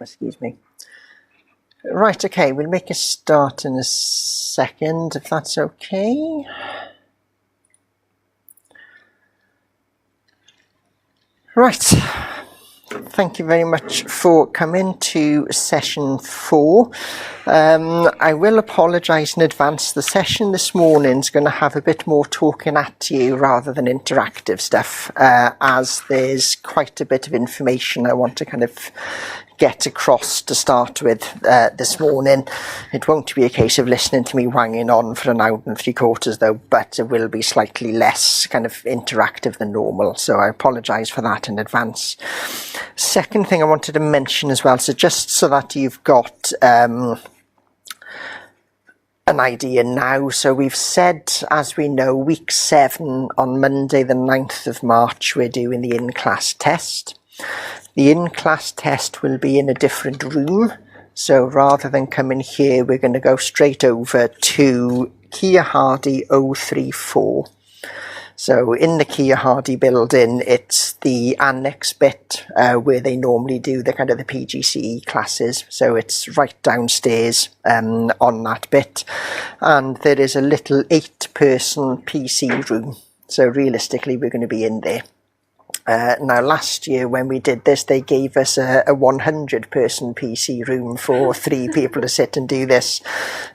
Excuse me. Right, okay, we'll make a start in a second, if that's okay. Right, thank you very much for coming to session 4. I will apologise in advance. The session this morning is going to have a bit more talking at you rather than interactive stuff, as there's quite a bit of information I want to kind of get across to start with this morning. It won't be a case of listening to me wanging on for an hour and 3/4 though, but it will be slightly less kind of interactive than normal, so I apologise for that in advance. Second thing I wanted to mention as well, so just so that you've got an idea now, so we've said, as we know, week 7 on Monday the 9th of March we're doing the in-class test. The in-class test will be in a different room, so rather than coming here we're going to go straight over to Keir Hardie 034. So in the Keir Hardie building, it's the annex bit where they normally do the kind of the PGCE classes. So it's right downstairs on that bit. And there is a little 8-person PC room. So realistically, we're going to be in there. Now last year when we did this, they gave us a 100-person PC room for 3 people to sit and do this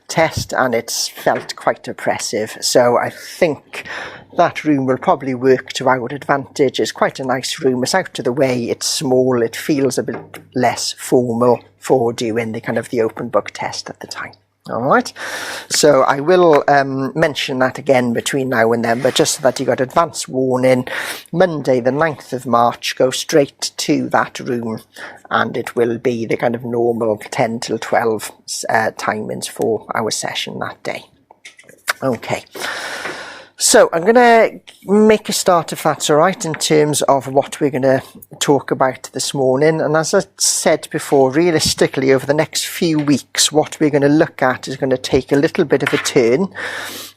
test, and it's felt quite oppressive. So I think that room will probably work to our advantage. It's quite a nice room. It's out of the way. It's small. It feels a bit less formal for doing the kind of the open book test at the time. Alright, so I will mention that again between now and then, but just so that you got advance warning, Monday the 9th of March, go straight to that room, and it will be the kind of normal 10 till 12 timings for our session that day. Okay. So I'm going to make a start, if that's all right, in terms of what we're going to talk about this morning. And as I said before, realistically, over the next few weeks, what we're going to look at is going to take a little bit of a turn.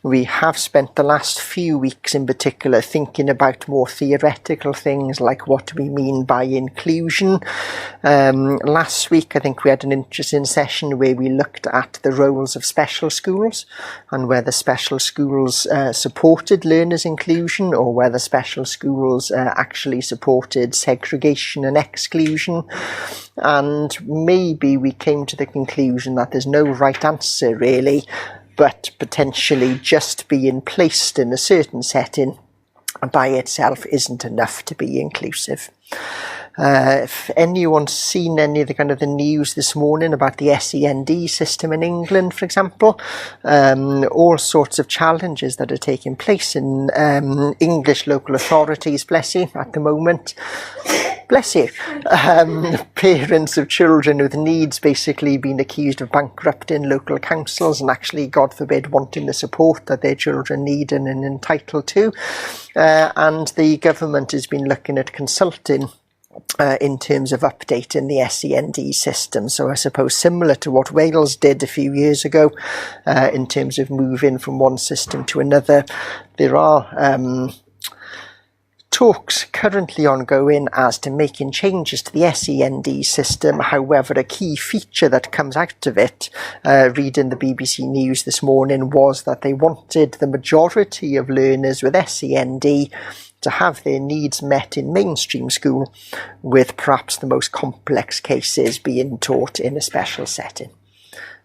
We have spent the last few weeks in particular thinking about more theoretical things like what we mean by inclusion. Last week, I think we had an interesting session where we looked at the roles of special schools and whether special schools supported learners' inclusion or whether special schools actually supported segregation and exclusion. And maybe we came to the conclusion that there's no right answer really, but potentially just being placed in a certain setting by itself isn't enough to be inclusive. If anyone's seen any of the kind of the news this morning about the SEND system in England, for example, all sorts of challenges that are taking place in English local authorities, bless you, at the moment. Bless you. Parents of children with needs basically being accused of bankrupting local councils and actually, God forbid, wanting the support that their children need and are entitled to. And the government has been looking at consulting in terms of updating the SEND system. So I suppose similar to what Wales did a few years ago in terms of moving from one system to another. There are talks currently ongoing as to making changes to the SEND system. However, a key feature that comes out of it, reading the BBC News this morning, was that they wanted the majority of learners with SEND to have their needs met in mainstream school, with perhaps the most complex cases being taught in a special setting.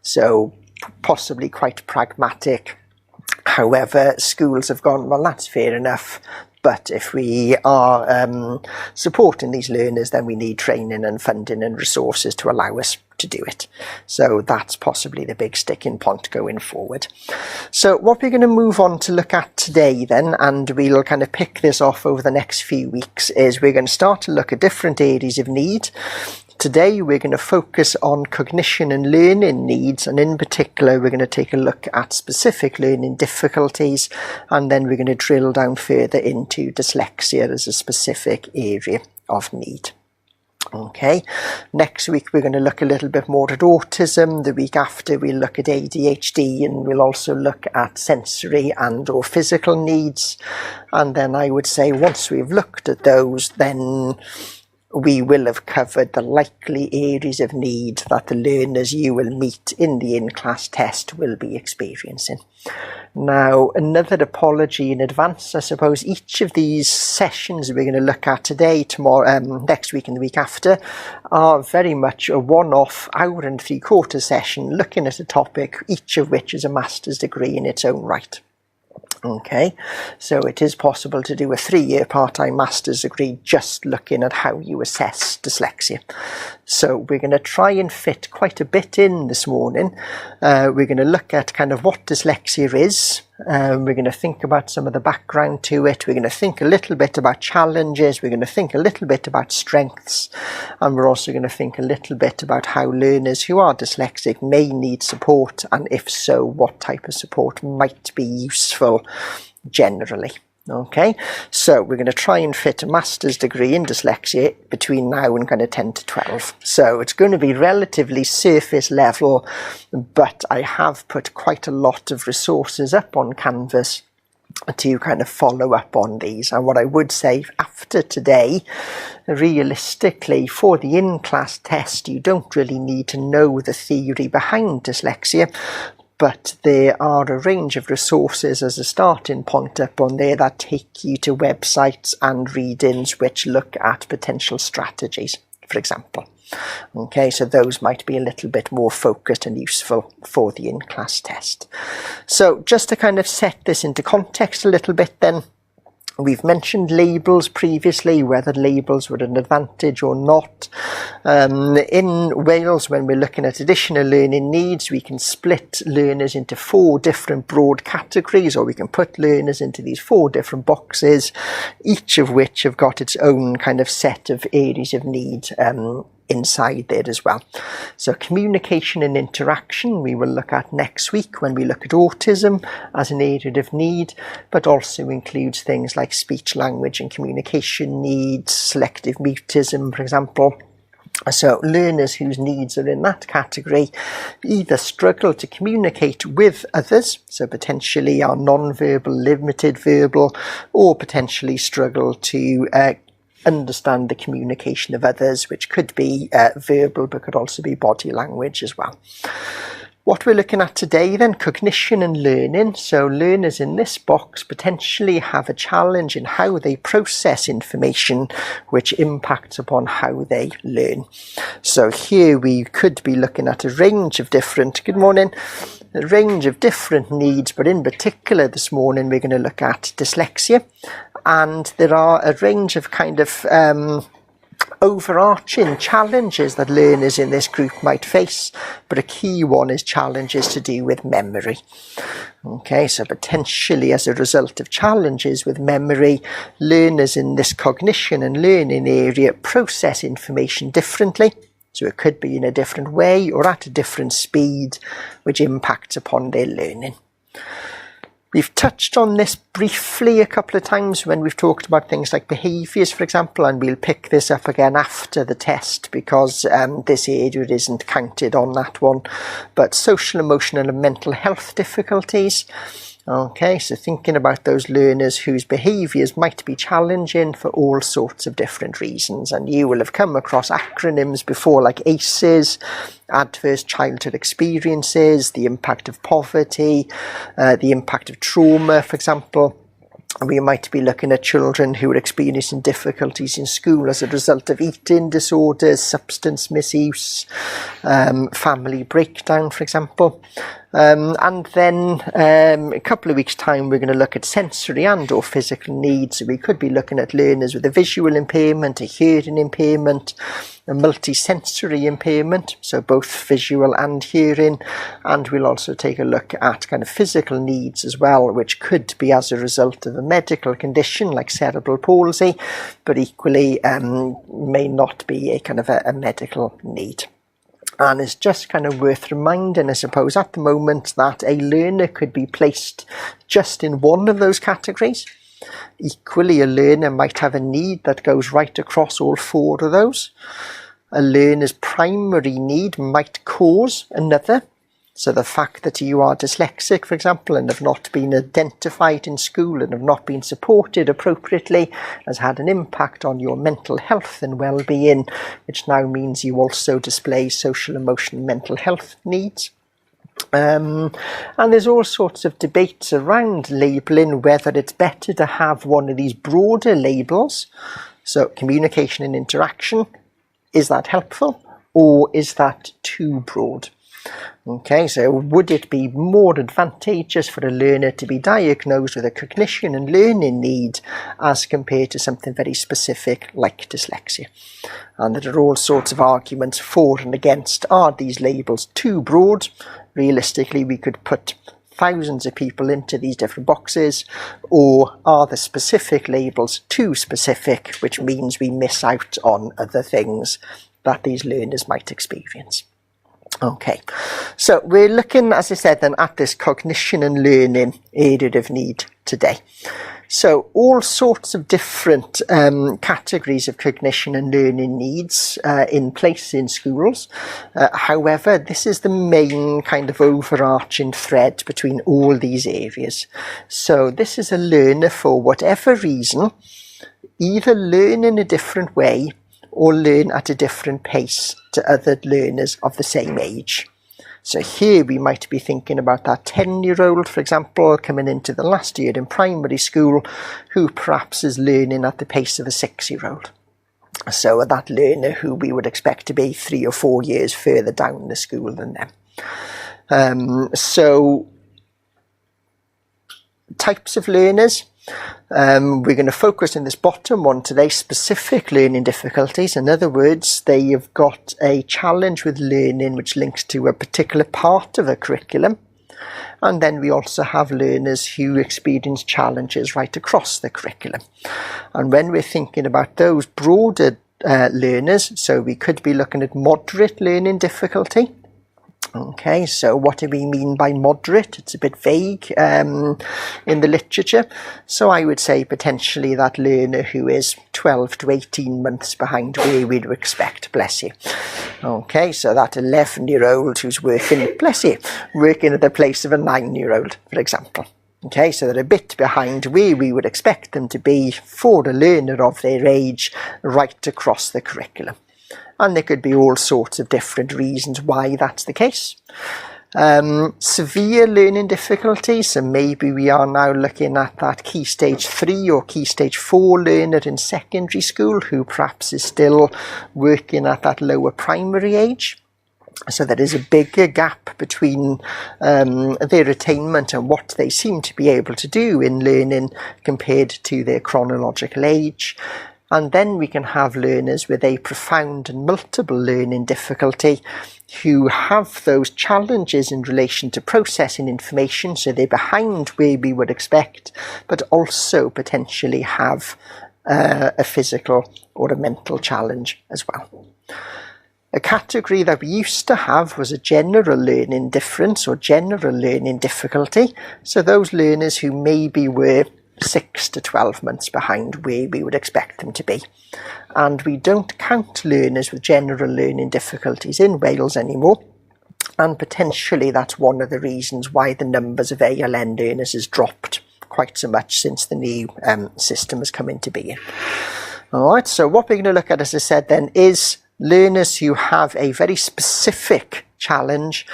So possibly quite pragmatic. However, schools have gone, well, that's fair enough. But if we are supporting these learners, then we need training and funding and resources to allow us to do it. So that's possibly the big sticking point going forward. So what we're going to move on to look at today then, and we'll kind of pick this off over the next few weeks, is we're going to start to look at different areas of need. Today we're going to focus on cognition and learning needs, and in particular we're going to take a look at specific learning difficulties, and then we're going to drill down further into dyslexia as a specific area of need. Okay, next week we're going to look a little bit more at autism. The week after we'll look at ADHD, and we'll also look at sensory and or physical needs. And then I would say once we've looked at those, then we will have covered the likely areas of need that the learners you will meet in the in-class test will be experiencing. Now, another apology in advance, I suppose. Each of these sessions we're going to look at today, tomorrow, next week and the week after, are very much a one-off hour and 3/4 session looking at a topic, each of which is a master's degree in its own right. Okay, so it is possible to do a 3-year part-time master's degree just looking at how you assess dyslexia. So we're going to try and fit quite a bit in this morning. We're going to look at kind of what dyslexia is. We're going to think about some of the background to it. We're going to think a little bit about challenges. We're going to think a little bit about strengths. And we're also going to think a little bit about how learners who are dyslexic may need support, and if so, what type of support might be useful generally. Okay, so we're going to try and fit a master's degree in dyslexia between now and kind of 10 to 12. So it's going to be relatively surface level, but I have put quite a lot of resources up on Canvas to kind of follow up on these. And what I would say after today, realistically, for the in-class test, you don't really need to know the theory behind dyslexia, but there are a range of resources as a starting point up on there that take you to websites and readings which look at potential strategies, for example. Okay, so those might be a little bit more focused and useful for the in-class test. So just to kind of set this into context a little bit then, we've mentioned labels previously, whether labels were an advantage or not. In Wales, when we're looking at additional learning needs, we can split learners into 4 different broad categories, or we can put learners into these 4 different boxes, each of which have got its own kind of set of areas of need inside there as well. So communication and interaction we will look at next week when we look at autism as an area of need, but also includes things like speech, language and communication needs, selective mutism, for example. So learners whose needs are in that category either struggle to communicate with others, so potentially are non-verbal, limited verbal, or potentially struggle to understand the communication of others, which could be verbal but could also be body language as well. What we're looking at today then, cognition and learning. So learners in this box potentially have a challenge in how they process information, which impacts upon how they learn. So here we could be looking at a range of different, good morning, a range of different needs, but in particular this morning we're going to look at dyslexia. And there are a range of kind of overarching challenges that learners in this group might face, but a key one is challenges to do with memory. Okay, so potentially as a result of challenges with memory, learners in this cognition and learning area process information differently. So it could be in a different way or at a different speed, which impacts upon their learning. We've touched on this briefly a couple of times when we've talked about things like behaviours, for example, and we'll pick this up again after the test because this area isn't counted on that one. But social, emotional and mental health difficulties. Okay, so thinking about those learners whose behaviours might be challenging for all sorts of different reasons. And you will have come across acronyms before like ACEs, adverse childhood experiences, the impact of poverty, the impact of trauma, for example. We might be looking at children who are experiencing difficulties in school as a result of eating disorders, substance misuse, family breakdown, for example. And then a couple of weeks' time we're going to look at sensory and or physical needs. So we could be looking at learners with a visual impairment, a hearing impairment, a multisensory impairment, so both visual and hearing. And we'll also take a look at kind of physical needs as well, which could be as a result of a medical condition like cerebral palsy, but equally may not be a kind of a medical need. And it's just kind of worth reminding, I suppose, at the moment that a learner could be placed just in one of those categories. Equally, a learner might have a need that goes right across all 4 of those. A learner's primary need might cause another. So the fact that you are dyslexic, for example, and have not been identified in school and have not been supported appropriately has had an impact on your mental health and well-being, which now means you also display social, emotional, mental health needs. And there's all sorts of debates around labelling, whether it's better to have one of these broader labels. So communication and interaction, is that helpful or is that too broad? Okay, so would it be more advantageous for a learner to be diagnosed with a cognition and learning need as compared to something very specific like dyslexia? And there are all sorts of arguments for and against. Are these labels too broad? Realistically, we could put thousands of people into these different boxes, or are the specific labels too specific, which means we miss out on other things that these learners might experience? Okay, so we're looking, as I said, then at this cognition and learning area of need today. So all sorts of different categories of cognition and learning needs in place in schools. However, this is the main kind of overarching thread between all these areas. So this is a learner, for whatever reason, either learn in a different way or learn at a different pace to other learners of the same age. So here we might be thinking about that 10-year-old, for example, coming into the last year in primary school, who perhaps is learning at the pace of a 6-year-old. So that learner who we would expect to be 3 or 4 years further down the school than them. So types of learners. We're going to focus in this bottom one today, specific learning difficulties. In other words, they have got a challenge with learning which links to a particular part of a curriculum. And then we also have learners who experience challenges right across the curriculum. And when we're thinking about those broader learners, so we could be looking at moderate learning difficulty. Okay, so what do we mean by moderate? It's a bit vague in the literature. So I would say potentially that learner who is 12 to 18 months behind where we'd expect, bless you. Okay, so that 11-year-old who's working, bless you, working at the place of a 9-year-old, for example. Okay, so they're a bit behind where we would expect them to be for a learner of their age right across the curriculum. And there could be all sorts of different reasons why that's the case. Severe learning difficulties, so maybe we are now looking at that Key Stage 3 or Key Stage 4 learner in secondary school who perhaps is still working at that lower primary age. So there is a bigger gap between their attainment and what they seem to be able to do in learning compared to their chronological age. And then we can have learners with a profound and multiple learning difficulty who have those challenges in relation to processing information, so they're behind where we would expect, but also potentially have a physical or a mental challenge as well. A category that we used to have was a general learning difference or general learning difficulty. So those learners who maybe were 6 to 12 months behind where we would expect them to be. And we don't count learners with general learning difficulties in Wales anymore. And potentially that's one of the reasons why the numbers of ALN learners has dropped quite so much since the new system has come into being. Alright, so what we're going to look at, as I said then, is learners who have a very specific challenge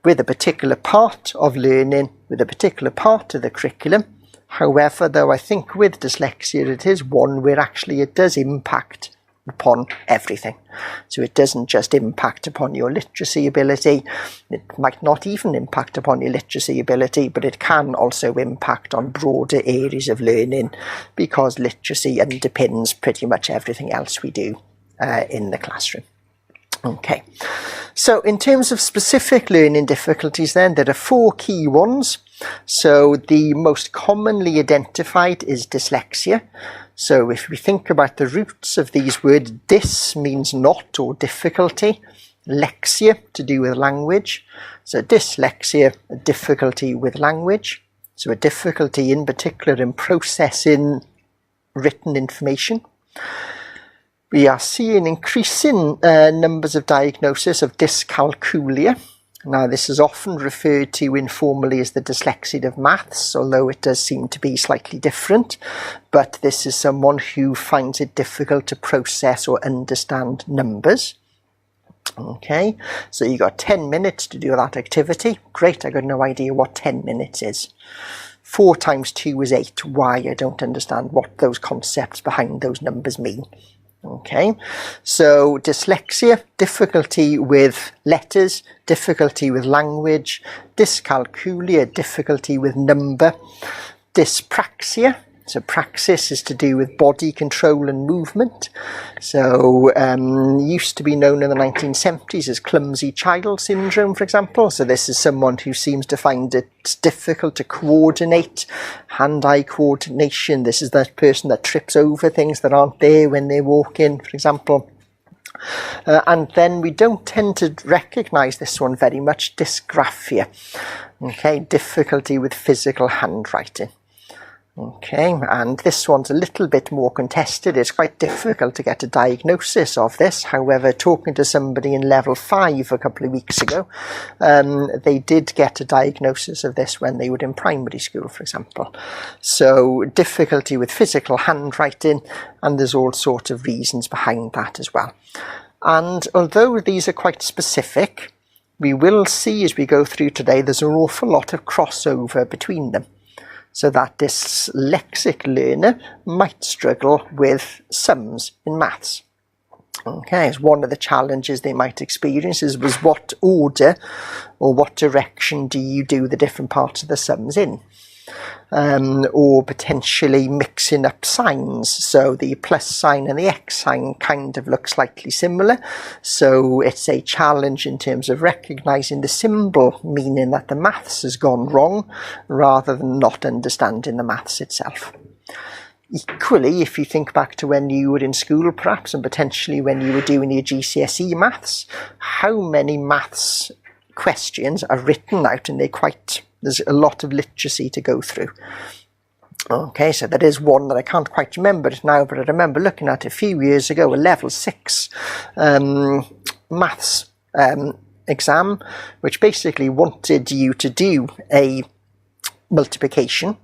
with a particular part of learning, with a particular part of the curriculum. However, though, I think with dyslexia it is one where actually it does impact upon everything. So it doesn't just impact upon your literacy ability, it might not even impact upon your literacy ability, but it can also impact on broader areas of learning because literacy underpins pretty much everything else we do in the classroom. Okay, so in terms of specific learning difficulties then, there are 4 key ones. So the most commonly identified is dyslexia. So if we think about the roots of these words, dys means not or difficulty, lexia to do with language. So dyslexia, a difficulty with language. So a difficulty in particular in processing written information. We are seeing increasing numbers of diagnosis of dyscalculia. Now, this is often referred to informally as the dyslexia of maths, although it does seem to be slightly different. But this is someone who finds it difficult to process or understand numbers. Okay, so you got 10 minutes to do that activity. Great, I got no idea what 10 minutes is. 4 times 2 is 8. Why? I don't understand what those concepts behind those numbers mean. Okay, so dyslexia, difficulty with letters, difficulty with language, dyscalculia, difficulty with number, dyspraxia. So praxis is to do with body control and movement. So used to be known in the 1970s as clumsy child syndrome, for example. So this is someone who seems to find it difficult to coordinate hand-eye coordination. This is that person that trips over things that aren't there when they walk in, for example. And then we don't tend to recognise this one very much, dysgraphia. Okay, difficulty with physical handwriting. Okay, and this one's a little bit more contested. It's quite difficult to get a diagnosis of this. However, talking to somebody in level 5 a couple of weeks ago, they did get a diagnosis of this when they were in primary school, for example. So difficulty with physical handwriting, and there's all sorts of reasons behind that as well. And although these are quite specific, we will see as we go through today, there's an awful lot of crossover between them. So that dyslexic learner might struggle with sums in maths. Okay, as one of the challenges they might experience was what order or what direction do you do the different parts of the sums in? Or potentially mixing up signs. So the plus sign and the X sign kind of look slightly similar. So it's a challenge in terms of recognising the symbol, meaning that the maths has gone wrong, rather than not understanding the maths itself. Equally, if you think back to when you were in school perhaps, and potentially when you were doing your GCSE maths, how many maths questions are written out, and there's a lot of literacy to go through. Okay, so that is one that I can't quite remember it now, but I remember looking at a few years ago, a level 6 maths exam, which basically wanted you to do a multiplication.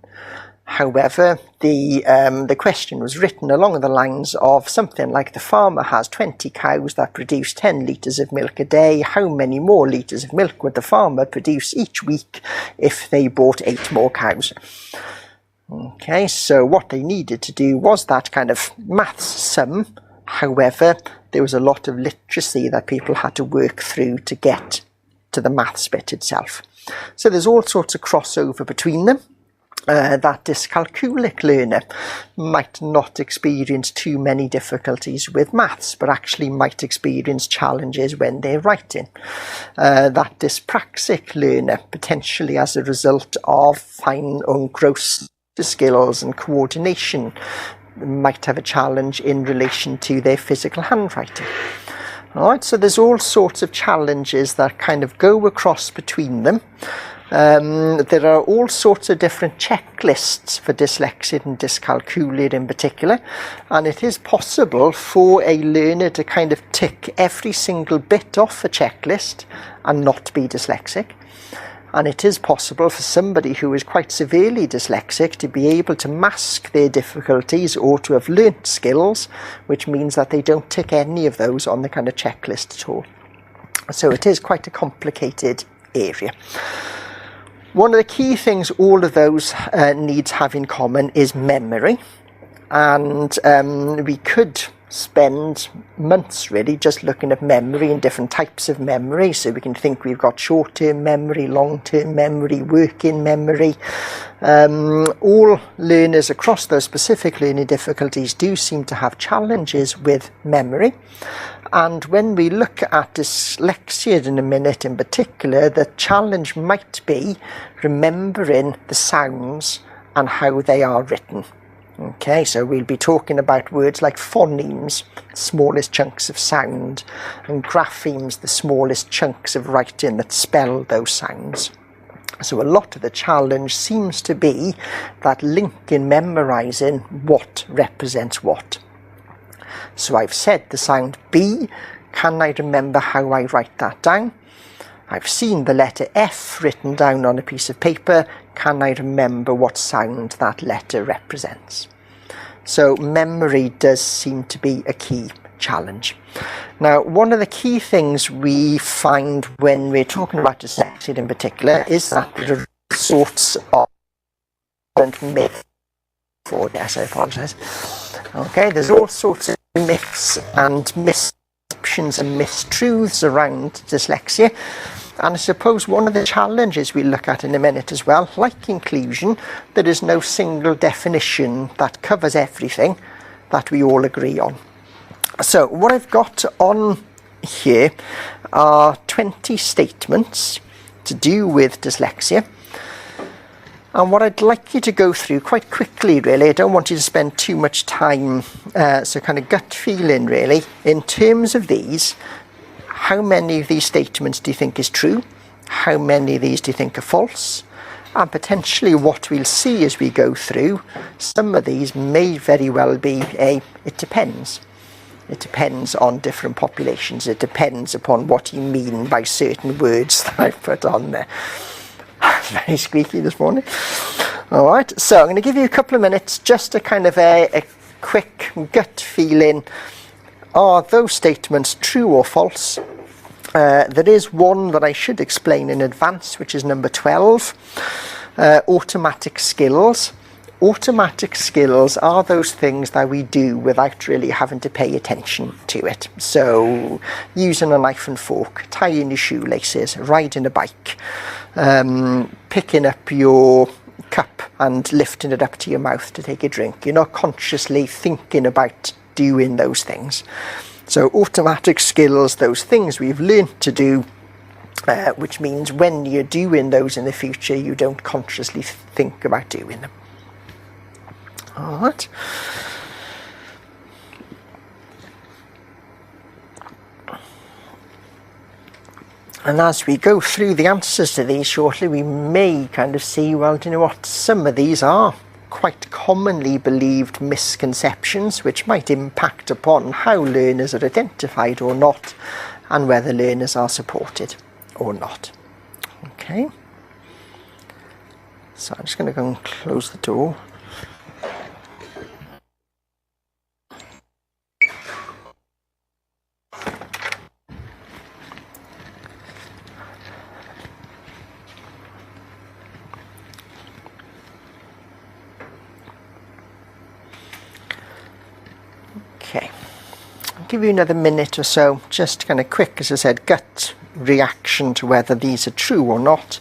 However, the question was written along the lines of something like, the farmer has 20 cows that produce 10 litres of milk a day. How many more litres of milk would the farmer produce each week if they bought 8 more cows? Okay, so what they needed to do was that kind of maths sum. However, there was a lot of literacy that people had to work through to get to the maths bit itself. So there's all sorts of crossover between them. That dyscalculic learner might not experience too many difficulties with maths, but actually might experience challenges when they're writing. That dyspraxic learner, potentially as a result of fine and gross skills and coordination, might have a challenge in relation to their physical handwriting. Alright, so there's all sorts of challenges that kind of go across between them. There are all sorts of different checklists for dyslexia and dyscalculia in particular, and it is possible for a learner to kind of tick every single bit off a checklist and not be dyslexic. And it is possible for somebody who is quite severely dyslexic to be able to mask their difficulties or to have learnt skills, which means that they don't tick any of those on the kind of checklist at all. So it is quite a complicated area. One of the key things all of those needs have in common is memory, and we could spend months really just looking at memory and different types of memory. So we can think we've got short-term memory, long-term memory, working memory. All learners across those specific learning difficulties do seem to have challenges with memory. And when we look at dyslexia in a minute in particular, the challenge might be remembering the sounds and how they are written. Okay, so we'll be talking about words like phonemes, smallest chunks of sound, and graphemes, the smallest chunks of writing that spell those sounds. So a lot of the challenge seems to be that link in memorising what represents what. So I've said the sound B. Can I remember how I write that down? I've seen the letter F written down on a piece of paper. Can I remember what sound that letter represents? So memory does seem to be a key challenge. Now, one of the key things we find when we're talking about dyslexia in particular is that there are sorts of myths. Yes, I apologise. Okay, there's all sorts of myths and misconceptions and mistruths around dyslexia. And I suppose one of the challenges we'll look at in a minute as well, like inclusion, there is no single definition that covers everything that we all agree on. So what I've got on here are 20 statements to do with dyslexia. And what I'd like you to go through quite quickly, really, I don't want you to spend too much time, so kind of gut feeling, really, in terms of these. How many of these statements do you think is true? How many of these do you think are false? And potentially what we'll see as we go through, some of these may very well be it depends. It depends on different populations. It depends upon what you mean by certain words that I've put on there. Very squeaky this morning. All right, so I'm going to give you a couple of minutes just to kind of a quick gut feeling. Are those statements true or false? There is one that I should explain in advance, which is number 12, automatic skills. Automatic skills are those things that we do without really having to pay attention to it. So using a knife and fork, tying your shoelaces, riding a bike, picking up your cup and lifting it up to your mouth to take a drink. You're not consciously thinking about doing those things. So automatic skills, those things we've learned to do, which means when you're doing those in the future, you don't consciously think about doing them. All right. And as we go through the answers to these shortly, we may kind of see, well, do you know what, some of these are quite commonly believed misconceptions which might impact upon how learners are identified or not, and whether learners are supported or not. Okay. So I'm just going to go and close the door. Okay, I'll give you another minute or so, just kind of quick, as I said, gut reaction to whether these are true or not.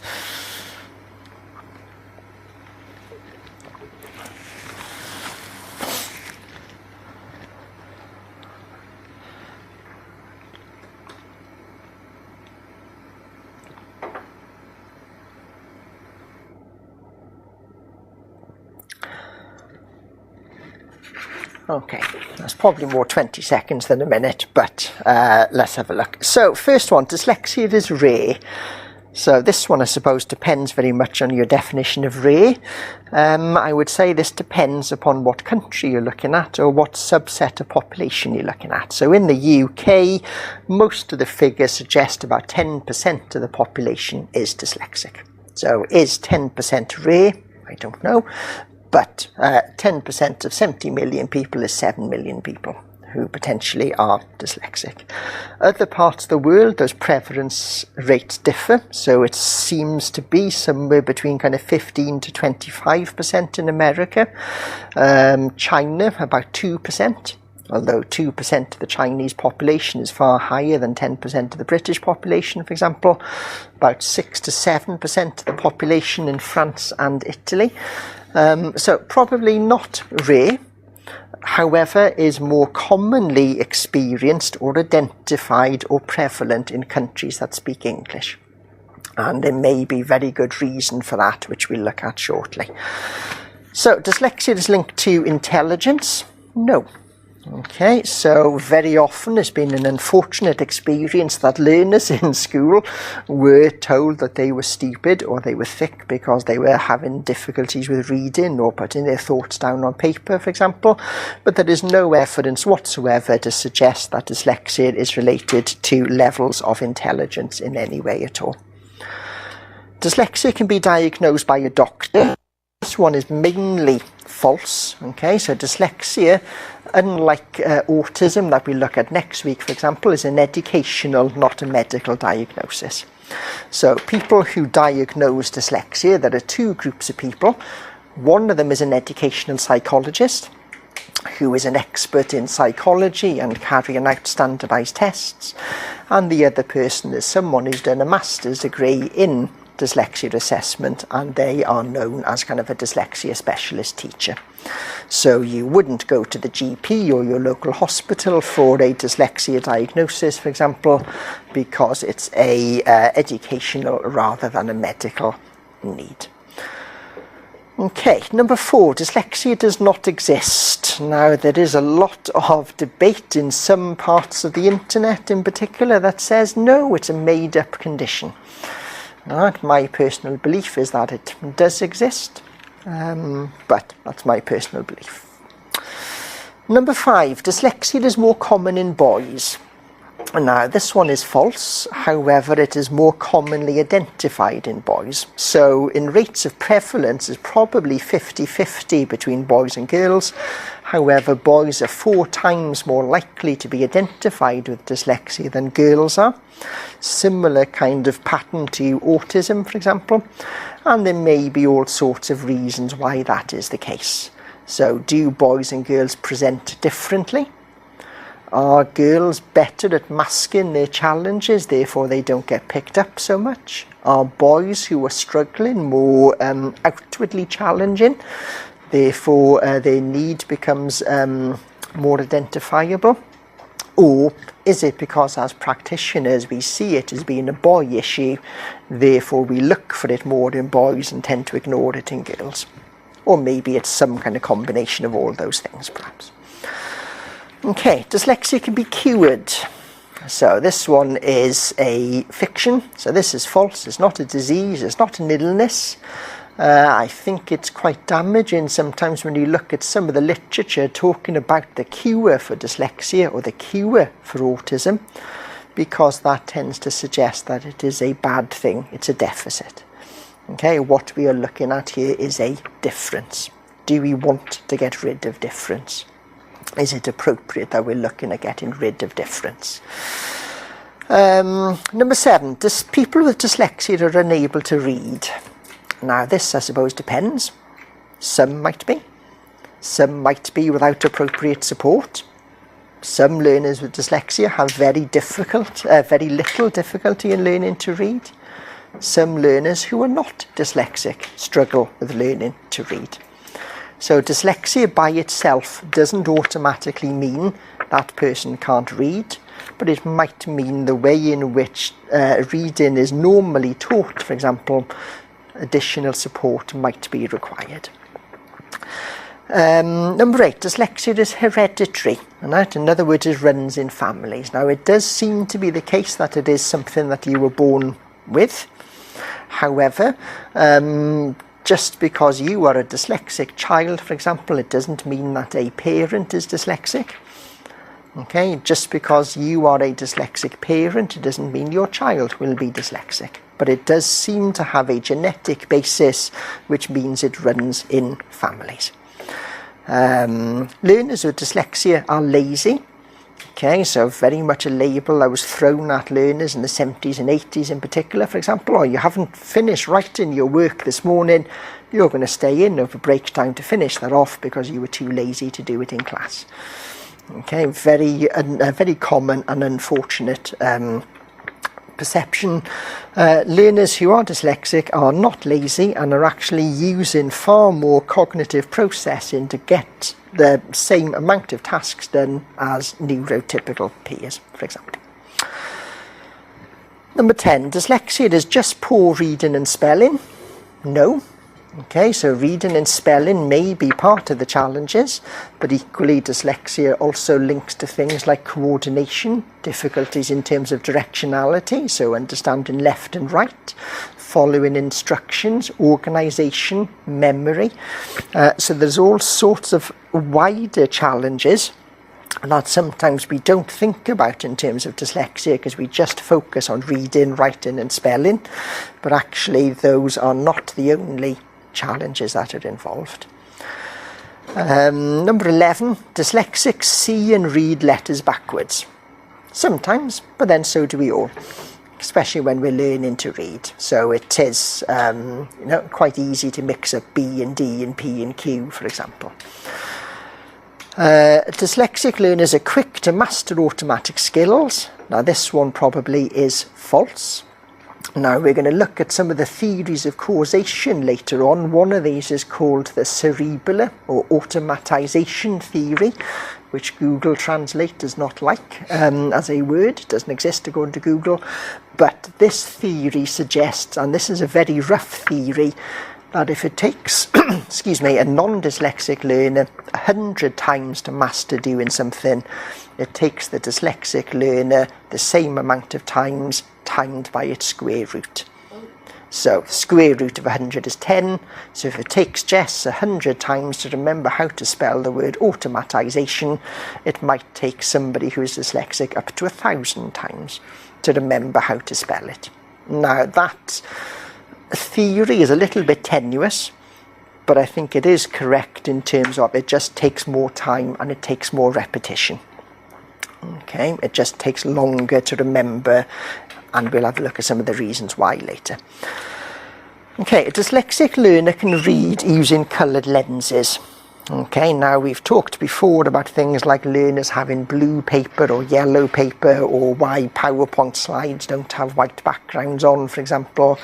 Okay, that's probably more 20 seconds than a minute, but let's have a look. So, first one, dyslexia is rare. So this one, I suppose, depends very much on your definition of rare. I would say this depends upon what country you're looking at or what subset of population you're looking at. So in the UK, most of the figures suggest about 10% of the population is dyslexic. So is 10% rare? I don't know. But 10% of 70 million people is 7 million people who potentially are dyslexic. Other parts of the world, those prevalence rates differ. So it seems to be somewhere between kind of 15 to 25% in America. China, about 2%. Although 2% of the Chinese population is far higher than 10% of the British population, for example. About 6 to 7% of the population in France and Italy. So probably not rare, however, is more commonly experienced or identified or prevalent in countries that speak English. And there may be very good reason for that, which we'll look at shortly. So dyslexia is linked to intelligence? No. Okay, so very often it's been an unfortunate experience that learners in school were told that they were stupid or they were thick because they were having difficulties with reading or putting their thoughts down on paper, for example. But there is no evidence whatsoever to suggest that dyslexia is related to levels of intelligence in any way at all. Dyslexia can be diagnosed by a doctor. This one is mainly false. Okay, so dyslexia, unlike autism that we look at next week, for example, is an educational, not a medical diagnosis. So people who diagnose dyslexia, there are two groups of people. One of them is an educational psychologist who is an expert in psychology and carrying out standardized tests, and the other person is someone who's done a master's degree in dyslexia assessment, and they are known as kind of a dyslexia specialist teacher. So you wouldn't go to the GP or your local hospital for a dyslexia diagnosis, for example, because it's a educational rather than a medical need. Okay, number 4, dyslexia does not exist. Now, there is a lot of debate in some parts of the internet in particular that says, no, it's a made-up condition. My personal belief is that it does exist, but that's my personal belief. Number 5, dyslexia is more common in boys. Now, this one is false, however, it is more commonly identified in boys. So, in rates of prevalence, it's probably 50-50 between boys and girls. However, boys are 4 times more likely to be identified with dyslexia than girls are. Similar kind of pattern to autism, for example. And there may be all sorts of reasons why that is the case. So, do boys and girls present differently? Are girls better at masking their challenges, therefore they don't get picked up so much? Are boys who are struggling more outwardly challenging, therefore their need becomes more identifiable? Or is it because as practitioners we see it as being a boy issue, therefore we look for it more in boys and tend to ignore it in girls? Or maybe it's some kind of combination of all those things, perhaps. Okay, dyslexia can be cured. So this one is a fiction. So this is false. It's not a disease. It's not an illness. I think it's quite damaging sometimes when you look at some of the literature talking about the cure for dyslexia or the cure for autism, because that tends to suggest that it is a bad thing. It's a deficit. Okay, what we are looking at here is a difference. Do we want to get rid of difference? Is it appropriate that we're looking at getting rid of difference? Number 7, people with dyslexia are unable to read. Now this, I suppose, depends. Some might be. Some might be without appropriate support. Some learners with dyslexia have very little difficulty in learning to read. Some learners who are not dyslexic struggle with learning to read. So dyslexia by itself doesn't automatically mean that person can't read, but it might mean the way in which reading is normally taught, for example, additional support might be required. Number 8, dyslexia is hereditary, and that, in other words, it runs in families. Now, it does seem to be the case that it is something that you were born with. However, just because you are a dyslexic child, for example, it doesn't mean that a parent is dyslexic. Okay, just because you are a dyslexic parent, it doesn't mean your child will be dyslexic. But it does seem to have a genetic basis, which means it runs in families. Learners with dyslexia are lazy. Okay, so very much a label that was thrown at learners in the 70s and 80s in particular, for example. Or you haven't finished writing your work this morning, you're going to stay in over break time to finish that off because you were too lazy to do it in class. Okay, very common and unfortunate perception. Learners who are dyslexic are not lazy and are actually using far more cognitive processing to get the same amount of tasks done as neurotypical peers, for example. Number 10, dyslexia is just poor reading and spelling. No. Okay, so reading and spelling may be part of the challenges, but equally dyslexia also links to things like coordination, difficulties in terms of directionality, so understanding left and right, following instructions, organisation, memory. So there's all sorts of wider challenges that sometimes we don't think about in terms of dyslexia because we just focus on reading, writing and spelling, but actually those are not the only challenges that are involved. Number 11, dyslexics see and read letters backwards. Sometimes, but then so do we all, especially when we're learning to read. So it is quite easy to mix up B and D and P and Q, for example. Dyslexic learners are quick to master automatic skills. Now this one probably is false. Now we're going to look at some of the theories of causation later on. One of these is called the cerebellar or automatization theory, which Google Translate does not like as a word. It doesn't exist according to Google. But this theory suggests, and this is a very rough theory, that if it takes a non-dyslexic learner 100 times to master doing something, it takes the dyslexic learner the same amount of times timed by its square root. So the square root of 100 is 10. So if it takes Jess 100 times to remember how to spell the word automatization, it might take somebody who is dyslexic up to 1,000 times to remember how to spell it. Now that theory is a little bit tenuous, but I think it is correct in terms of it just takes more time and it takes more repetition. Okay, it just takes longer to remember, and we'll have a look at some of the reasons why later. Okay, a dyslexic learner can read using coloured lenses. Okay, now we've talked before about things like learners having blue paper or yellow paper, or why PowerPoint slides don't have white backgrounds on, for example.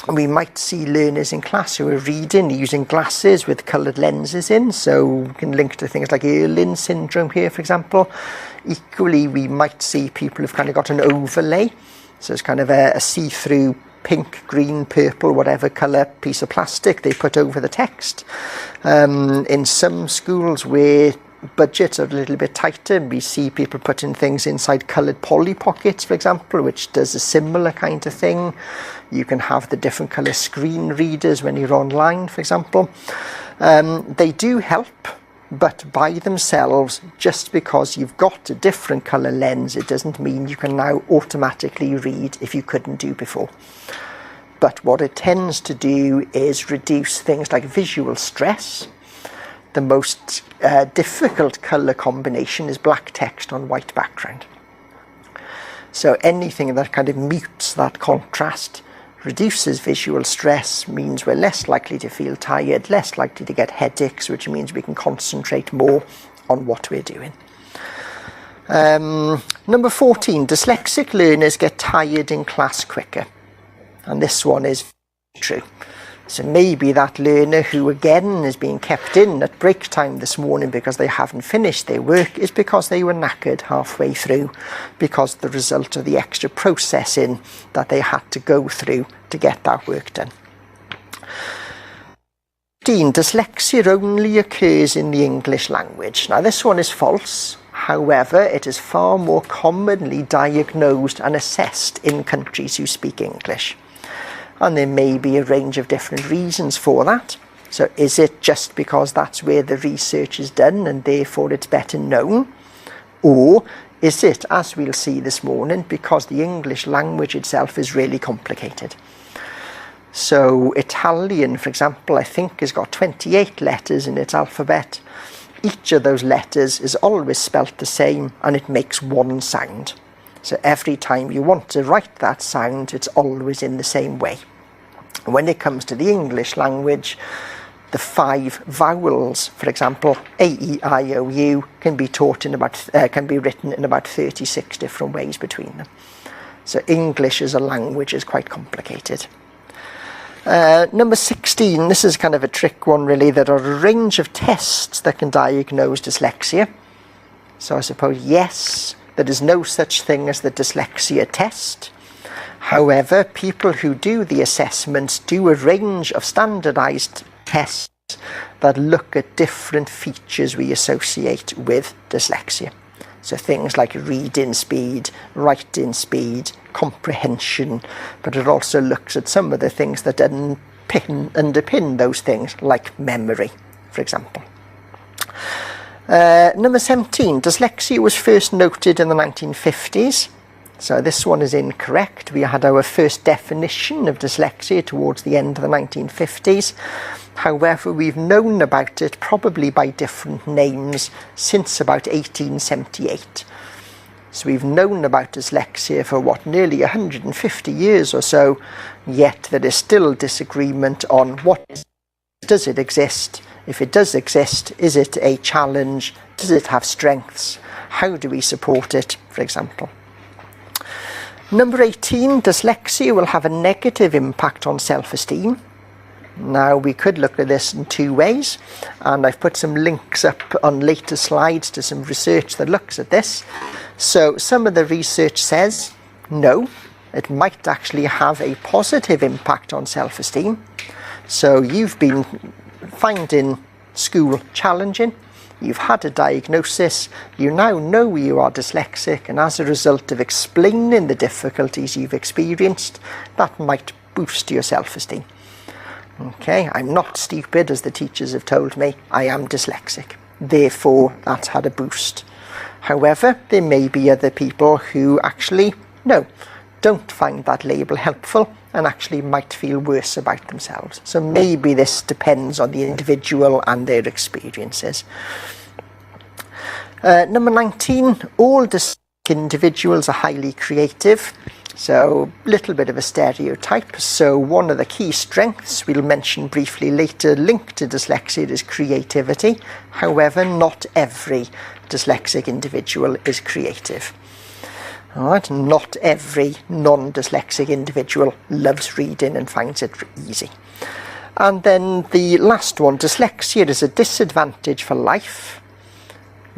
We might see learners in class who are reading using glasses with coloured lenses in, so we can link to things like Irlen syndrome here, for example. Equally, we might see people who've kind of got an overlay, so it's kind of a see-through pink, green, purple, whatever colour piece of plastic they put over the text. In some schools where budgets are a little bit tighter, we see people putting things inside coloured Polly Pockets, for example, which does a similar kind of thing. You can have the different colour screen readers when you're online, for example. They do help, but by themselves, just because you've got a different colour lens, it doesn't mean you can now automatically read if you couldn't do before. But what it tends to do is reduce things like visual stress. The most difficult colour combination is black text on white background. So anything that kind of mutes that contrast, reduces visual stress, means we're less likely to feel tired, less likely to get headaches, which means we can concentrate more on what we're doing. Number 14, dyslexic learners get tired in class quicker. And this one is true. So maybe that learner who again is being kept in at break time this morning because they haven't finished their work is because they were knackered halfway through, because the result of the extra processing that they had to go through to get that work done. 15. Dyslexia only occurs in the English language. Now this one is false. However, it is far more commonly diagnosed and assessed in countries who speak English. And there may be a range of different reasons for that. So is it just because that's where the research is done and therefore it's better known? Or is it, as we'll see this morning, because the English language itself is really complicated? So Italian, for example, I think has got 28 letters in its alphabet. Each of those letters is always spelt the same and it makes one sound. So every time you want to write that sound, it's always in the same way. When it comes to the English language, the 5 vowels, for example, A, E, I, O, U, can be written in about 36 different ways between them. So English as a language is quite complicated. Number 16, this is kind of a trick one really. There are a range of tests that can diagnose dyslexia. So I suppose yes, there is no such thing as the dyslexia test. However, people who do the assessments do a range of standardised tests that look at different features we associate with dyslexia. So things like reading speed, writing speed, comprehension, but it also looks at some of the things that underpin those things, like memory, for example. Number 17, dyslexia was first noted in the 1950s. So this one is incorrect. We had our first definition of dyslexia towards the end of the 1950s. However, we've known about it probably by different names since about 1878. So we've known about dyslexia for nearly 150 years or so, yet there is still disagreement on does it exist? If it does exist, is it a challenge? Does it have strengths? How do we support it, for example? Number 18, dyslexia will have a negative impact on self-esteem. Now, we could look at this in two ways, and I've put some links up on later slides to some research that looks at this. So some of the research says, no, it might actually have a positive impact on self-esteem. So you've been finding school challenging, you've had a diagnosis, you now know you are dyslexic, and as a result of explaining the difficulties you've experienced, that might boost your self-esteem. Okay, I'm not stupid, as the teachers have told me, I am dyslexic. Therefore, that's had a boost. However, there may be other people who actually, don't find that label helpful and actually might feel worse about themselves. So maybe this depends on the individual and their experiences. Number 19, all dyslexic individuals are highly creative. So a little bit of a stereotype. So one of the key strengths we'll mention briefly later linked to dyslexia is creativity. However, not every dyslexic individual is creative. All right, not every non-dyslexic individual loves reading and finds it easy. And then the last one, dyslexia is a disadvantage for life.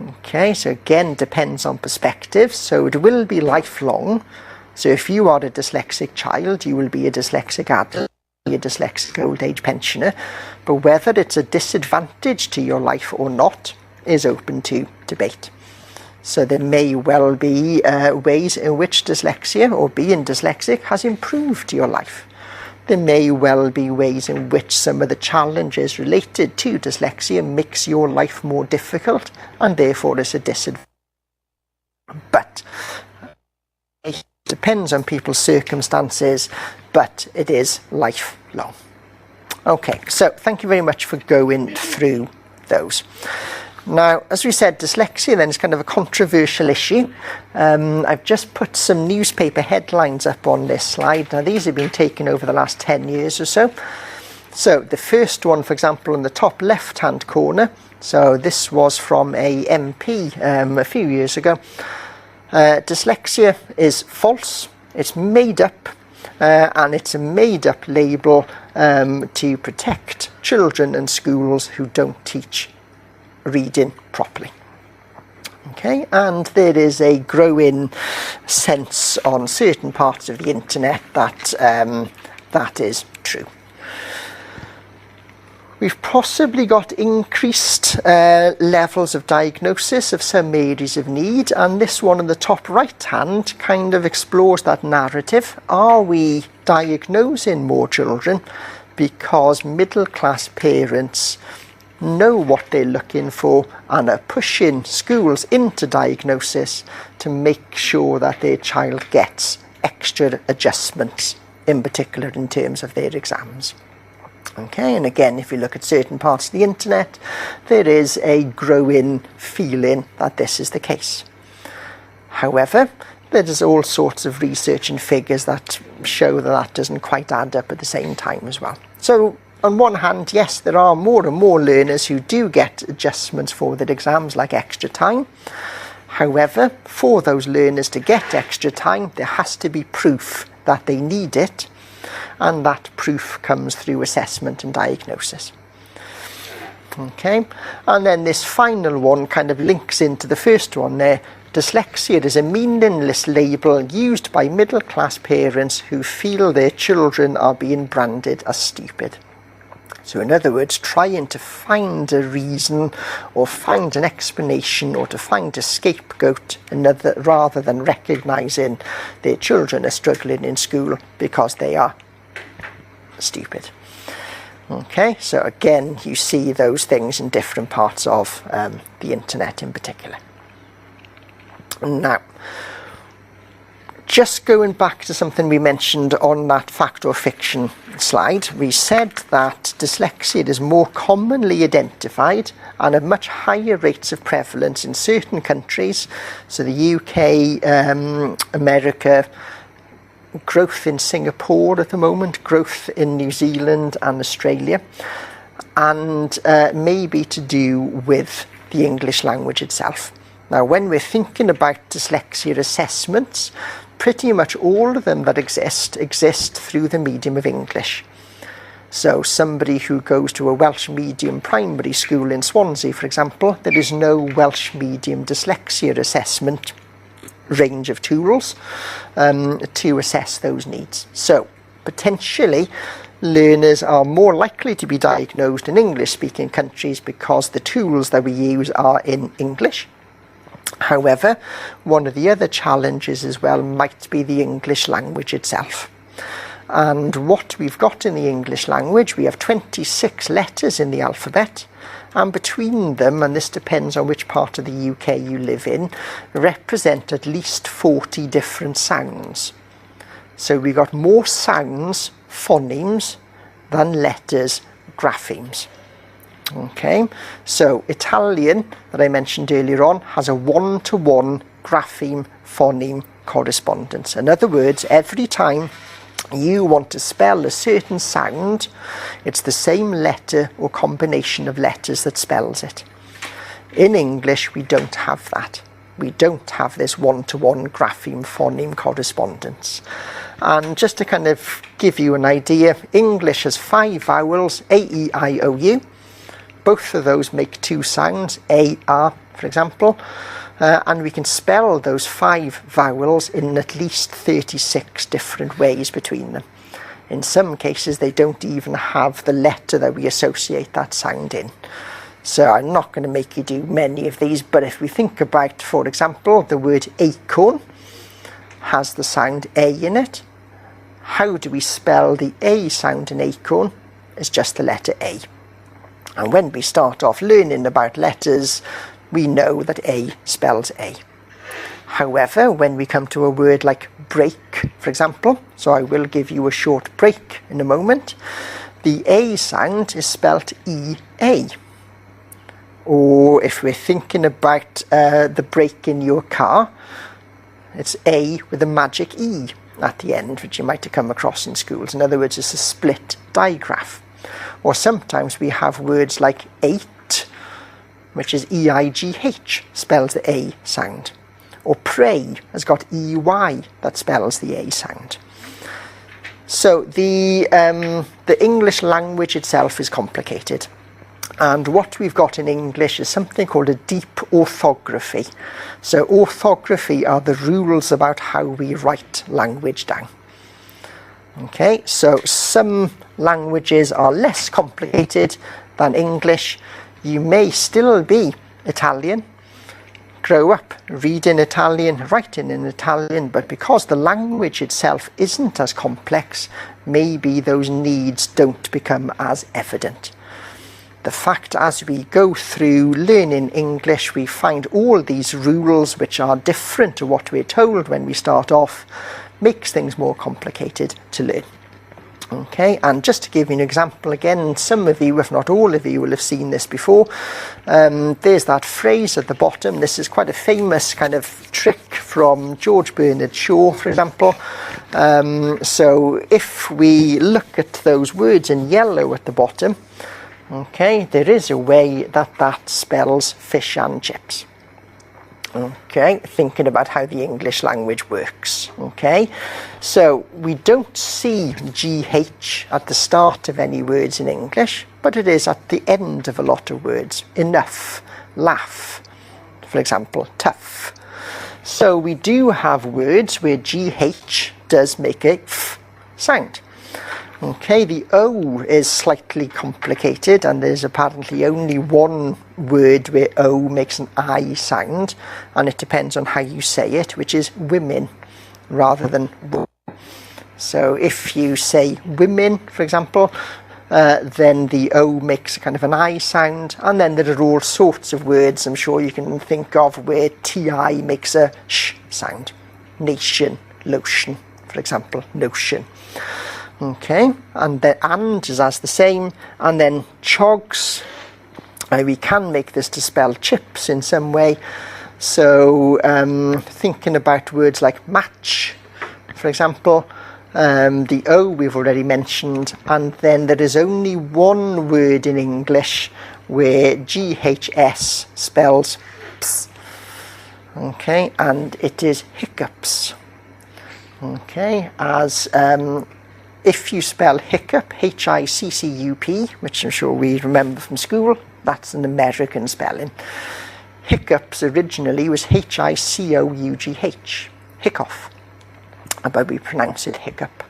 Okay, so again, depends on perspective. So it will be lifelong. So if you are a dyslexic child, you will be a dyslexic adult, a dyslexic old age pensioner. But whether it's a disadvantage to your life or not is open to debate. So there may well be ways in which dyslexia or being dyslexic has improved your life. There may well be ways in which some of the challenges related to dyslexia makes your life more difficult and therefore is a disadvantage. But it depends on people's circumstances, but it is lifelong. Okay, so thank you very much for going through those. Now, as we said, dyslexia then is kind of a controversial issue. I've just put some newspaper headlines up on this slide. Now, these have been taken over the last 10 years or so. So the first one, for example, in the top left-hand corner, so this was from a MP a few years ago. Dyslexia is false, it's made up, and it's a made-up label to protect children and schools who don't teach reading properly. Okay, and there is a growing sense on certain parts of the internet that that is true. We've possibly got increased levels of diagnosis of some areas of need, and this one on the top right hand kind of explores that narrative. Are we diagnosing more children because middle class parents know what they're looking for and are pushing schools into diagnosis to make sure that their child gets extra adjustments, in particular in terms of their exams? Okay, and again, if you look at certain parts of the internet, there is a growing feeling that this is the case. However, there is all sorts of research and figures that show that that doesn't quite add up at the same time as well. So on one hand, yes, there are more and more learners who do get adjustments for their exams, like extra time. However, for those learners to get extra time, there has to be proof that they need it, and that proof comes through assessment and diagnosis. Okay, and then this final one kind of links into the first one there. Dyslexia is a meaningless label used by middle-class parents who feel their children are being branded as stupid. So in other words, trying to find a reason or find an explanation or to find a scapegoat rather than recognising their children are struggling in school because they are stupid. Okay, so again, you see those things in different parts of the internet in particular. Now, just going back to something we mentioned on that fact or fiction slide, we said that dyslexia is more commonly identified and at much higher rates of prevalence in certain countries, so the UK, America, growth in Singapore at the moment, growth in New Zealand and Australia, and maybe to do with the English language itself. Now, when we're thinking about dyslexia assessments, pretty much all of them that exist through the medium of English. So somebody who goes to a Welsh medium primary school in Swansea, for example, there is no Welsh medium dyslexia assessment range of tools to assess those needs. So potentially learners are more likely to be diagnosed in English-speaking countries because the tools that we use are in English. However, one of the other challenges as well might be the English language itself. And what we've got in the English language, we have 26 letters in the alphabet, and between them, and this depends on which part of the UK you live in, represent at least 40 different sounds. So we've got more sounds, phonemes, than letters, graphemes. Okay, so Italian, that I mentioned earlier on, has a one-to-one grapheme-phoneme correspondence. In other words, every time you want to spell a certain sound, it's the same letter or combination of letters that spells it. In English, we don't have that. We don't have this one-to-one grapheme-phoneme correspondence. And just to kind of give you an idea, English has 5 vowels, A, E, I, O, U. Both of those make 2 sounds, A, R, for example, and we can spell those 5 vowels in at least 36 different ways between them. In some cases, they don't even have the letter that we associate that sound in. So I'm not going to make you do many of these, but if we think about, for example, the word acorn has the sound A in it. How do we spell the A sound in acorn? It's just the letter A. And when we start off learning about letters, we know that A spells A. However, when we come to a word like break, for example, so I will give you a short break in a moment, the A sound is spelt E-A. Or if we're thinking about the brake in your car, it's A with a magic E at the end, which you might have come across in schools. In other words, it's a split digraph. Or sometimes we have words like eight, which is E-I-G-H, spells the A sound. Or pray has got E-Y, that spells the A sound. So the English language itself is complicated. And what we've got in English is something called a deep orthography. So orthography are the rules about how we write language down. Okay, so some languages are less complicated than English. You may still be Italian, grow up reading Italian, writing in Italian, but because the language itself isn't as complex, maybe those needs don't become as evident. The fact as we go through learning English, we find all these rules which are different to what we're told when we start off, makes things more complicated to learn. Okay, and just to give you an example again, some of you, if not all of you, will have seen this before. There's that phrase at the bottom. This is quite a famous kind of trick from George Bernard Shaw, for example. So if we look at those words in yellow at the bottom, okay, there is a way that spells fish and chips. Okay, thinking about how the English language works. Okay, so we don't see GH at the start of any words in English, but it is at the end of a lot of words. Enough, laugh, for example, tough. So we do have words where GH does make a F sound. Okay, the O is slightly complicated, and there's apparently only one word where O makes an I sound, and it depends on how you say it, which is women rather than w. So if you say women, for example, then the O makes kind of an I sound, and then there are all sorts of words I'm sure you can think of where TI makes a sh sound. Nation, lotion, for example, notion. Okay, and the and is as the same, and then chogs, we can make this to spell chips in some way. So thinking about words like match, for example, the O we've already mentioned, and then there is only one word in English where GHS spells ps. Okay, and it is hiccups. Okay, as if you spell hiccup, H-I-C-C-U-P, which I'm sure we remember from school, that's an American spelling. Hiccups originally was H-I-C-O-U-G-H, hiccough, but we pronounce it hiccup.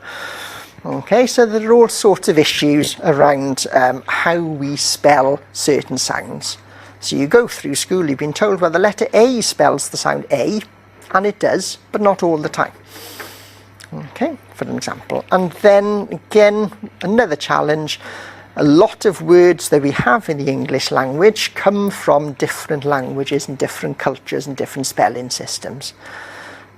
Okay, so there are all sorts of issues around how we spell certain sounds. So you go through school, you've been told, well, the letter A spells the sound A, and it does, but not all the time. Okay, for an example. And then again, another challenge, a lot of words that we have in the English language come from different languages and different cultures and different spelling systems.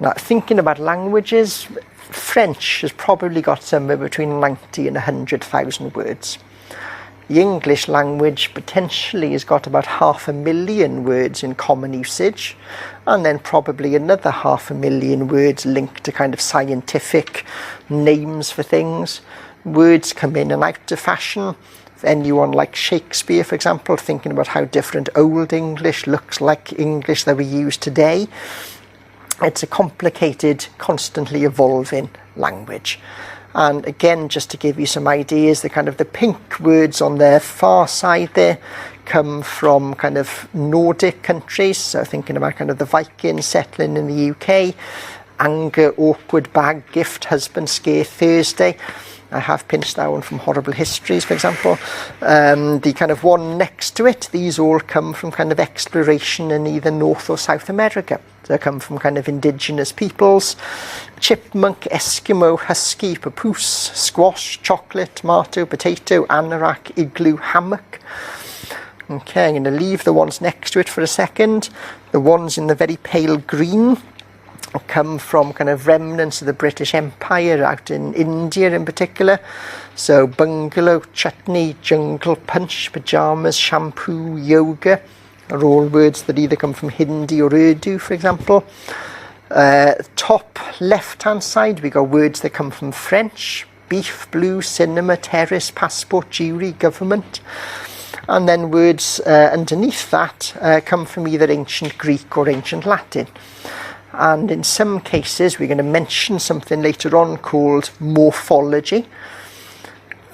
Now, thinking about languages, French has probably got somewhere between 90 and 100,000 words. The English language potentially has got about 500,000 words in common usage, and then probably another 500,000 words linked to kind of scientific names for things. Words come in and out of fashion. If anyone like Shakespeare, for example, thinking about how different Old English looks like English that we use today, it's a complicated, constantly evolving language. And again, just to give you some ideas, the pink words on the far side there come from kind of Nordic countries. So thinking about kind of the Vikings settling in the UK, anger, awkward, bag, gift, husband, scare, Thursday. I have pinched that one from Horrible Histories, for example. The kind of one next to it, these all come from kind of exploration in either North or South America. They come from kind of indigenous peoples. Chipmunk, Eskimo, husky, papoose, squash, chocolate, tomato, potato, anorak, igloo, hammock. Okay, I'm going to leave the ones next to it for a second. The ones in the very pale green come from kind of remnants of the British Empire out in India in particular. So bungalow, chutney, jungle, punch, pyjamas, shampoo, yoga are all words that either come from Hindi or Urdu, for example. Top left hand side we got words that come from French: beef, blue, cinema, terrace, passport, jury, government. And then words underneath that come from either ancient Greek or ancient Latin. And in some cases we're going to mention something later on called morphology.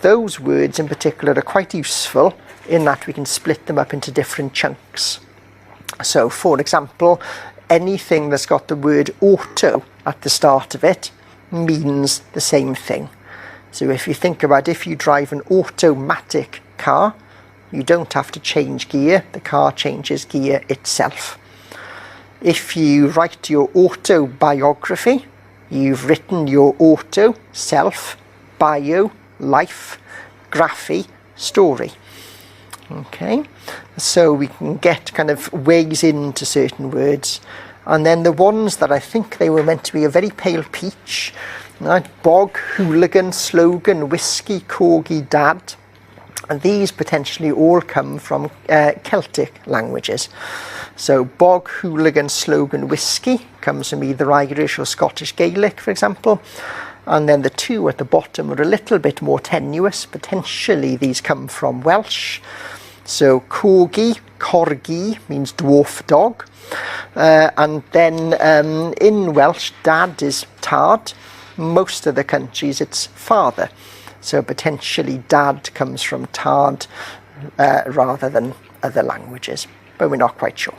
Those words in particular are quite useful in that we can split them up into different chunks. So for example, anything that's got the word auto at the start of it means the same thing. So if you think about, if you drive an automatic car, you don't have to change gear, the car changes gear itself. If you write your autobiography, you've written your auto, self, bio, life, graphy, story. Okay, so we can get kind of ways into certain words. And then the ones that I think they were meant to be a very pale peach, right? Bog, hooligan, slogan, whiskey, corgi, dad. And these potentially all come from Celtic languages. So bog, hooligan, slogan, whiskey comes from either Irish or Scottish Gaelic, for example. And then the two at the bottom are a little bit more tenuous. Potentially these come from Welsh. So corgi, corgi means dwarf dog. And then in Welsh, dad is tad. Most of the countries it's father. So potentially dad comes from tad rather than other languages, but we're not quite sure.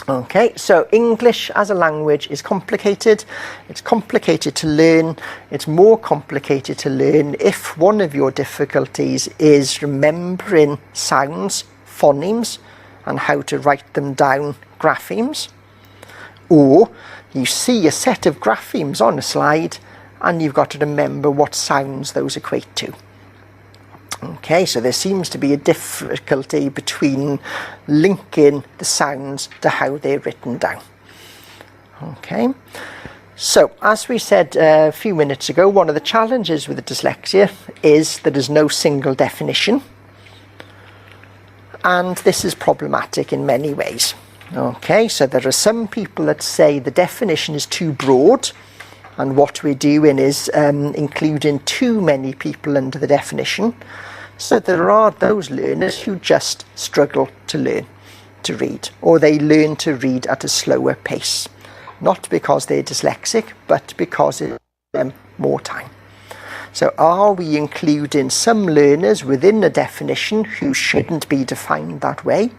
Okay, so English as a language is complicated. It's complicated to learn. It's more complicated to learn if one of your difficulties is remembering sounds, phonemes, and how to write them down, graphemes. Or you see a set of graphemes on a slide and you've got to remember what sounds those equate to. Okay, so there seems to be a difficulty between linking the sounds to how they're written down. Okay, so as we said a few minutes ago, one of the challenges with dyslexia is that there's no single definition, and this is problematic in many ways. Okay, so there are some people that say the definition is too broad, and what we're doing is including too many people under the definition. So there are those learners who just struggle to learn to read, or they learn to read at a slower pace, not because they're dyslexic, but because it takes them more time. So are we including some learners within the definition who shouldn't be defined that way?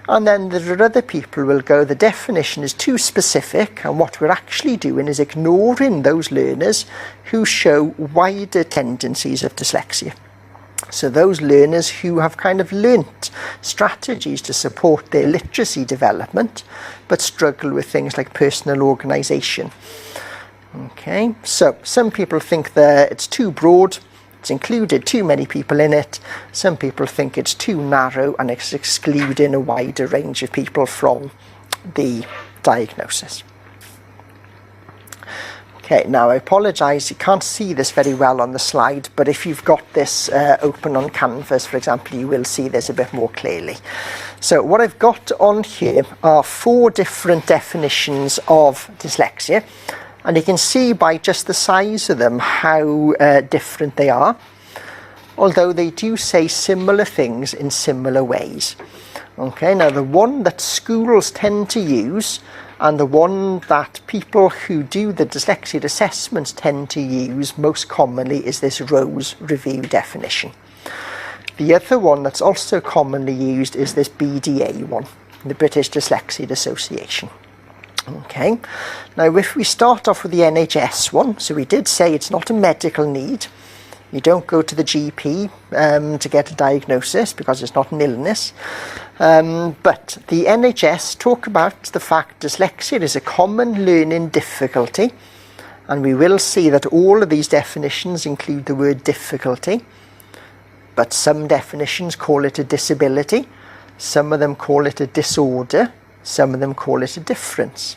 And then there are other people who will go, the definition is too specific, and what we're actually doing is ignoring those learners who show wider tendencies of dyslexia. So those learners who have kind of learnt strategies to support their literacy development, but struggle with things like personal organisation. Okay, so some people think that it's too broad, it's included too many people in it. Some people think it's too narrow and it's excluding a wider range of people from the diagnosis. Okay, now I apologise, you can't see this very well on the slide, but if you've got this open on Canvas, for example, you will see this a bit more clearly. So what I've got on here are 4 different definitions of dyslexia, and you can see by just the size of them how different they are, although they do say similar things in similar ways. Okay, now the one that schools tend to use, and the one that people who do the dyslexia assessments tend to use most commonly, is this Rose Review definition. The other one that's also commonly used is this BDA one, the British Dyslexia Association. Okay, now if we start off with the NHS one, so we did say it's not a medical need. You don't go to the GP to get a diagnosis because it's not an illness. But the NHS talk about the fact dyslexia is a common learning difficulty, and we will see that all of these definitions include the word difficulty, but some definitions call it a disability, some of them call it a disorder, some of them call it a difference.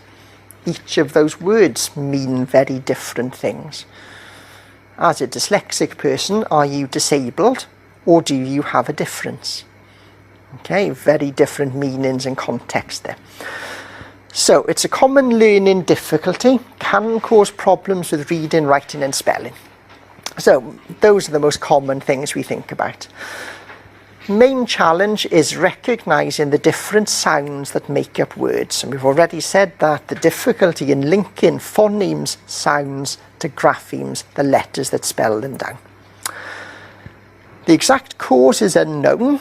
Each of those words mean very different things. As a dyslexic person, are you disabled, or do you have a difference? Okay, very different meanings and context there. So it's a common learning difficulty, can cause problems with reading, writing and spelling. So those are the most common things we think about. Main challenge is recognising the different sounds that make up words, and we've already said that the difficulty in linking phonemes, sounds to graphemes, the letters that spell them down. The exact cause is unknown.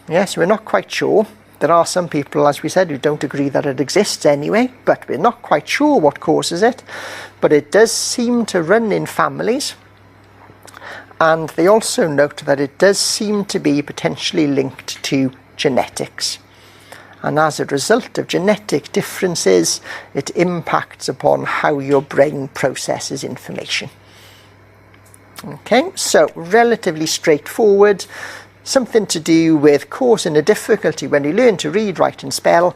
Yes, we're not quite sure. There are some people, as we said, who don't agree that it exists anyway, but we're not quite sure what causes it. But it does seem to run in families. And they also note that it does seem to be potentially linked to genetics. And as a result of genetic differences, it impacts upon how your brain processes information. Okay, so relatively straightforward. Something to do with causing a difficulty when you learn to read, write and spell.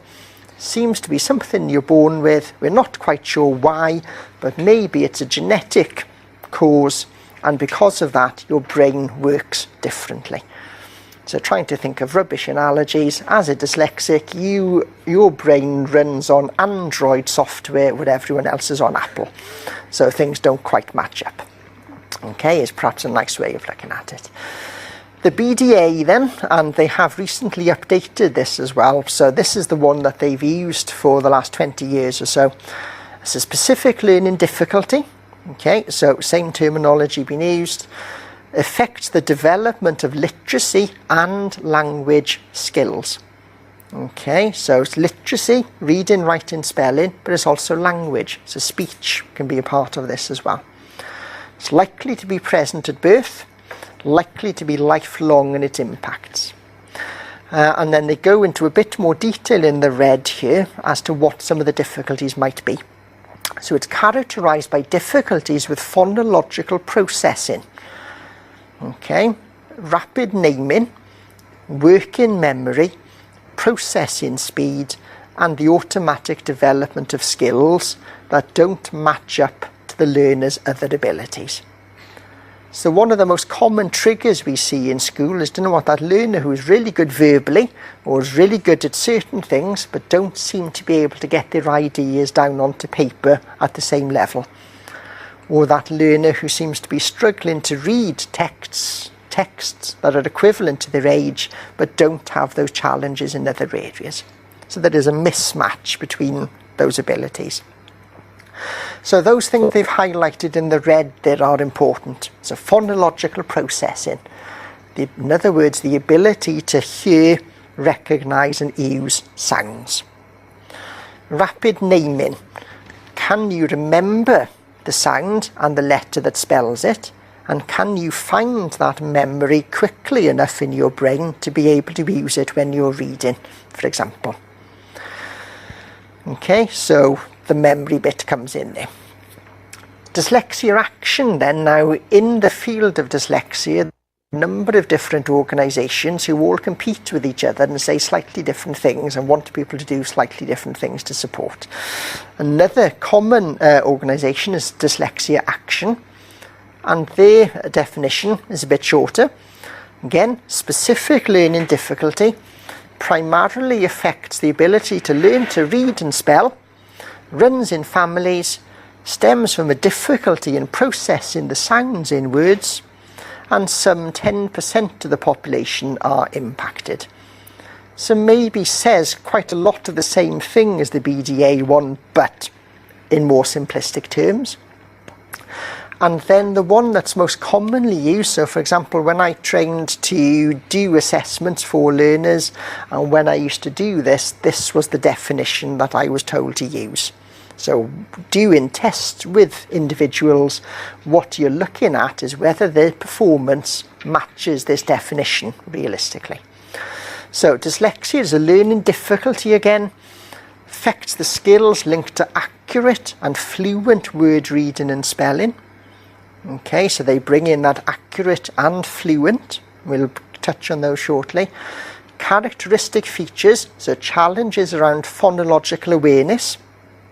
Seems to be something you're born with. We're not quite sure why, but maybe it's a genetic cause, and because of that your brain works differently. So trying to think of rubbish analogies, as a dyslexic, your brain runs on Android software where everyone else is on Apple. So things don't quite match up. Okay, is perhaps a nice way of looking at it. The BDA then, and they have recently updated this as well, so this is the one that they've used for the last 20 years or so. It's a specific learning difficulty. Okay, so same terminology being used, affects the development of literacy and language skills. Okay, so it's literacy, reading, writing, spelling, but it's also language. So speech can be a part of this as well. It's likely to be present at birth, likely to be lifelong in its impacts. And then they go into a bit more detail in the red here as to what some of the difficulties might be. So it's characterised by difficulties with phonological processing. Okay, rapid naming, working memory, processing speed, and the automatic development of skills that don't match up to the learner's other abilities. So one of the most common triggers we see in school is, that learner who is really good verbally or is really good at certain things but don't seem to be able to get their ideas down onto paper at the same level. Or that learner who seems to be struggling to read texts that are equivalent to their age but don't have those challenges in other areas. So there is a mismatch between those abilities. So those things they've highlighted in the red there are important. So phonological processing. In other words, the ability to hear, recognise and use sounds. Rapid naming. Can you remember the sound and the letter that spells it? And can you find that memory quickly enough in your brain to be able to use it when you're reading, for example? Okay, so the memory bit comes in there. Dyslexia Action then, now in the field of dyslexia, a number of different organisations who all compete with each other and say slightly different things and want people to do slightly different things to support. Another common organisation is Dyslexia Action, and their definition is a bit shorter. Again, specific learning difficulty primarily affects the ability to learn to read and spell, runs in families, stems from a difficulty in processing the sounds in words, and some 10% of the population are impacted. So maybe says quite a lot of the same thing as the BDA one, but in more simplistic terms. And then the one that's most commonly used, so for example, when I trained to do assessments for learners, and when I used to do this, this was the definition that I was told to use. So doing tests with individuals, what you're looking at is whether their performance matches this definition realistically. So dyslexia is a learning difficulty again, affects the skills linked to accurate and fluent word reading and spelling. Okay, so they bring in that accurate and fluent. We'll touch on those shortly. Characteristic features, so challenges around phonological awareness,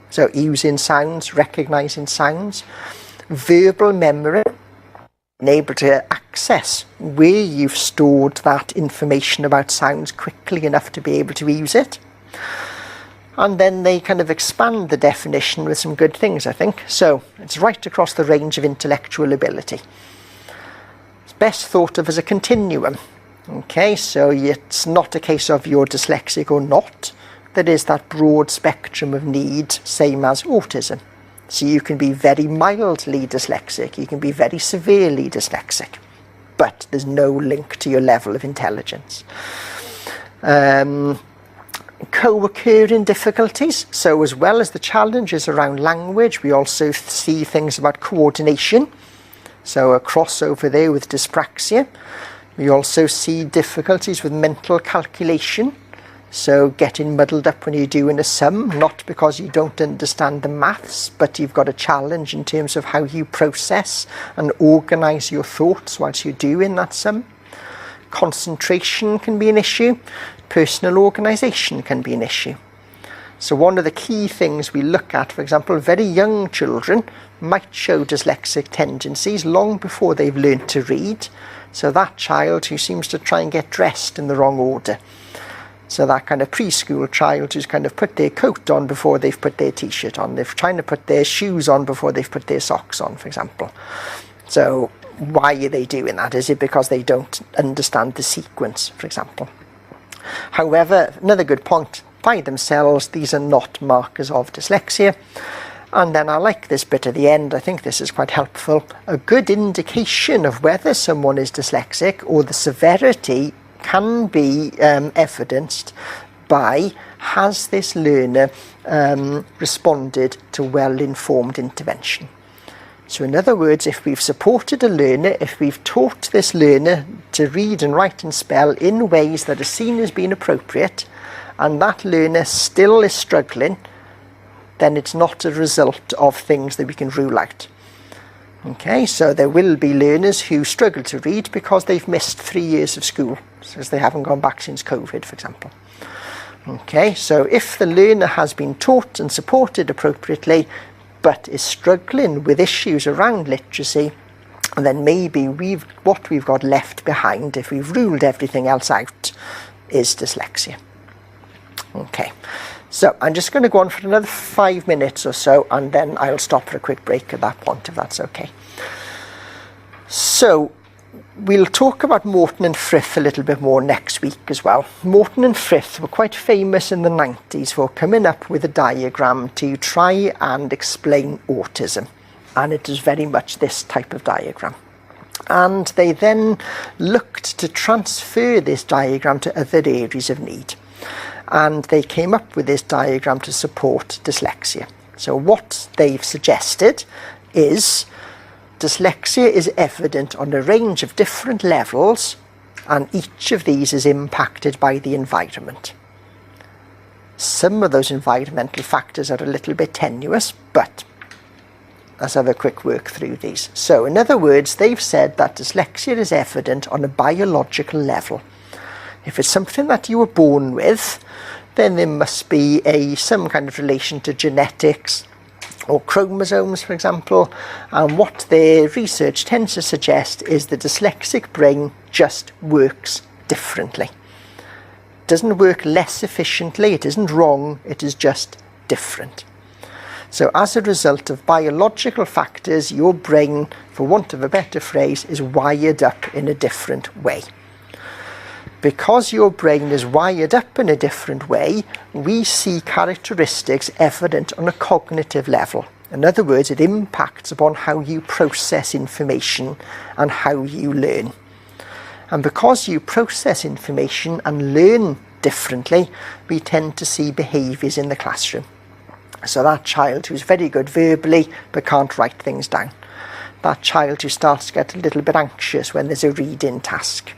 so using sounds, recognising sounds. Verbal memory, being able to access where you've stored that information about sounds quickly enough to be able to use it. And then they kind of expand the definition with some good things, I think. So it's right across the range of intellectual ability. It's best thought of as a continuum. Okay, so it's not a case of you're dyslexic or not. There is that broad spectrum of need, same as autism. So you can be very mildly dyslexic, you can be very severely dyslexic, but there's no link to your level of intelligence. Co-occurring difficulties, so as well as the challenges around language, we also see things about coordination, so a crossover there with dyspraxia. We also see difficulties with mental calculation, so getting muddled up when you're doing a sum, not because you don't understand the maths, but you've got a challenge in terms of how you process and organise your thoughts whilst you're doing that sum. Concentration can be an issue. Personal organisation can be an issue. So one of the key things we look at, for example, very young children might show dyslexic tendencies long before they've learned to read. So that child who seems to try and get dressed in the wrong order. So that kind of preschool child who's kind of put their coat on before they've put their t-shirt on. They're trying to put their shoes on before they've put their socks on, for example. So why are they doing that? Is it because they don't understand the sequence, for example? However, another good point, by themselves, these are not markers of dyslexia. And then I like this bit at the end, I think this is quite helpful. A good indication of whether someone is dyslexic or the severity can be evidenced by has this learner responded to well-informed intervention. So in other words, if we've supported a learner, if we've taught this learner to read and write and spell in ways that are seen as being appropriate, and that learner still is struggling, then it's not a result of things that we can rule out. Okay, so there will be learners who struggle to read because they've missed 3 years of school, because they haven't gone back since COVID, for example. Okay, so if the learner has been taught and supported appropriately, but is struggling with issues around literacy, then maybe what we've got left behind, if we've ruled everything else out, is dyslexia. Okay, so I'm just going to go on for another 5 minutes or so, and then I'll stop for a quick break at that point, if that's okay. So we'll talk about Morton and Frith a little bit more next week as well. Morton and Frith were quite famous in the 90s for coming up with a diagram to try and explain autism, and it is very much this type of diagram. And they then looked to transfer this diagram to other areas of need, and they came up with this diagram to support dyslexia. So what they've suggested is dyslexia is evident on a range of different levels, and each of these is impacted by the environment. Some of those environmental factors are a little bit tenuous, but let's have a quick work through these. So in other words, they've said that dyslexia is evident on a biological level. If it's something that you were born with, then there must be some kind of relation to genetics or chromosomes, for example, and what their research tends to suggest is the dyslexic brain just works differently. It doesn't work less efficiently, it isn't wrong, it is just different. So as a result of biological factors, your brain, for want of a better phrase, is wired up in a different way. Because your brain is wired up in a different way, we see characteristics evident on a cognitive level. In other words, it impacts upon how you process information and how you learn. And because you process information and learn differently, we tend to see behaviours in the classroom. So that child who's very good verbally but can't write things down. That child who starts to get a little bit anxious when there's a read-in task.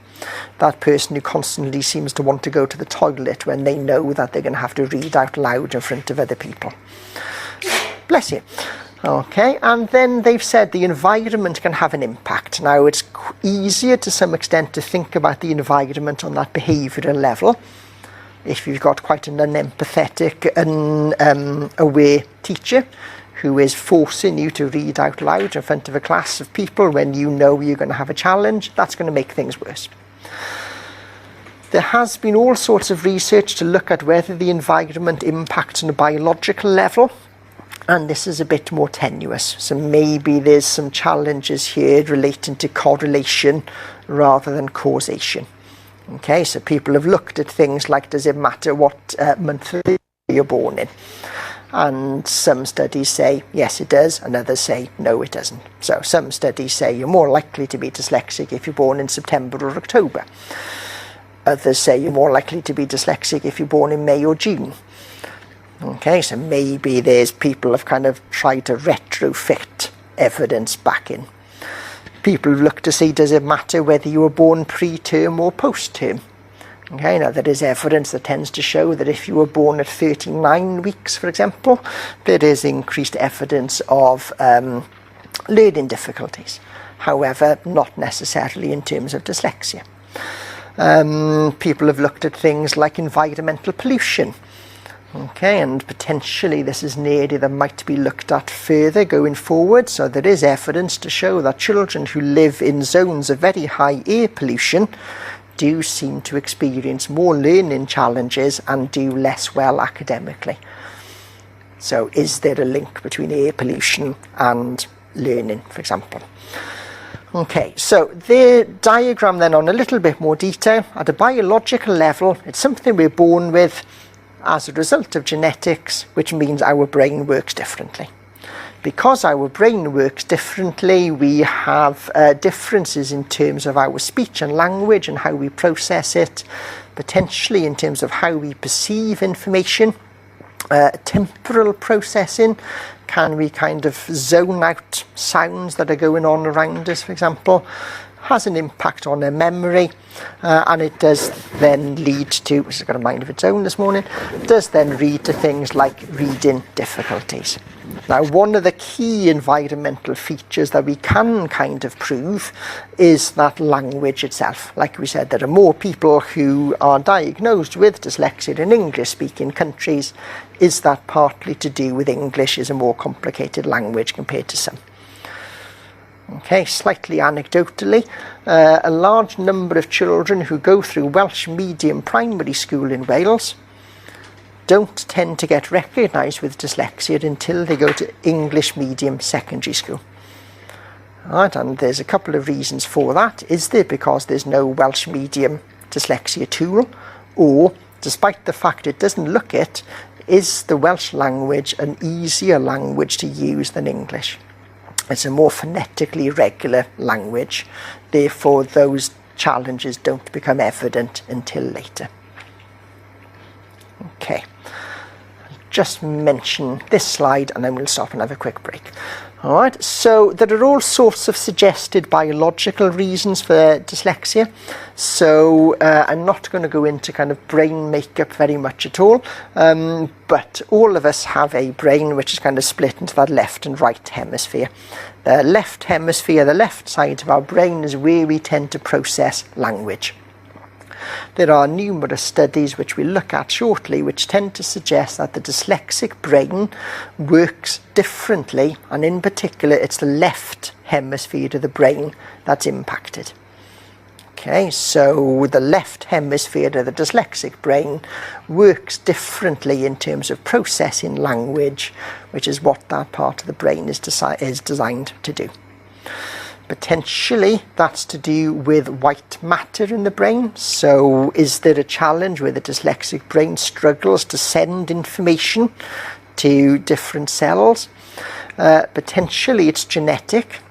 That person who constantly seems to want to go to the toilet when they know that they're going to have to read out loud in front of other people. Bless you. Okay, and then they've said the environment can have an impact. Now, it's easier to some extent to think about the environment on that behavioural level. If you've got quite an unempathetic, unaware teacher who is forcing you to read out loud in front of a class of people when you know you're going to have a challenge, that's going to make things worse. There has been all sorts of research to look at whether the environment impacts on a biological level, and this is a bit more tenuous. So maybe there's some challenges here relating to correlation rather than causation. Okay, so people have looked at things like, does it matter what month you're born in? And some studies say, yes, it does, and others say, no, it doesn't. So some studies say you're more likely to be dyslexic if you're born in September or October. Others say you're more likely to be dyslexic if you're born in May or June. Okay, so maybe there's people have kind of tried to retrofit evidence back in. People look to see, does it matter whether you were born pre-term or post-term? Okay, now there is evidence that tends to show that if you were born at 39 weeks, for example, there is increased evidence of learning difficulties. However, not necessarily in terms of dyslexia. People have looked at things like environmental pollution. Okay, and potentially this is an area that might be looked at further going forward. So there is evidence to show that children who live in zones of very high air pollution do seem to experience more learning challenges and do less well academically. So is there a link between air pollution and learning, for example? Okay, so the diagram then on a little bit more detail. At a biological level, it's something we're born with as a result of genetics, which means our brain works differently. Because our brain works differently, we have differences in terms of our speech and language and how we process it, potentially in terms of how we perceive information. Temporal processing, can we kind of zone out sounds that are going on around us, for example, has an impact on their memory, and it does then lead to, which has got a mind of its own this morning, does then lead to things like reading difficulties. Now, one of the key environmental features that we can kind of prove is that language itself. Like we said, there are more people who are diagnosed with dyslexia in English-speaking countries. Is that partly to do with English is a more complicated language compared to some? Okay, slightly anecdotally, a large number of children who go through Welsh medium primary school in Wales don't tend to get recognised with dyslexia until they go to English medium secondary school. Right, and there's a couple of reasons for that. Is there because there's no Welsh medium dyslexia tool, or despite the fact it doesn't look it, is the Welsh language an easier language to use than English? It's a more phonetically regular language, therefore those challenges don't become evident until later. Okay, just mention this slide and then we'll stop and have a quick break. Alright, so there are all sorts of suggested biological reasons for dyslexia, so I'm not going to go into kind of brain makeup very much at all, but all of us have a brain which is kind of split into that left and right hemisphere. The left hemisphere, the left side of our brain, is where we tend to process language. There are numerous studies which we'll look at shortly which tend to suggest that the dyslexic brain works differently, and in particular it's the left hemisphere of the brain that's impacted. Okay, so the left hemisphere of the dyslexic brain works differently in terms of processing language, which is what that part of the brain is designed to do. Potentially that's to do with white matter in the brain. So is there a challenge where the dyslexic brain struggles to send information to different cells? Potentially it's genetic.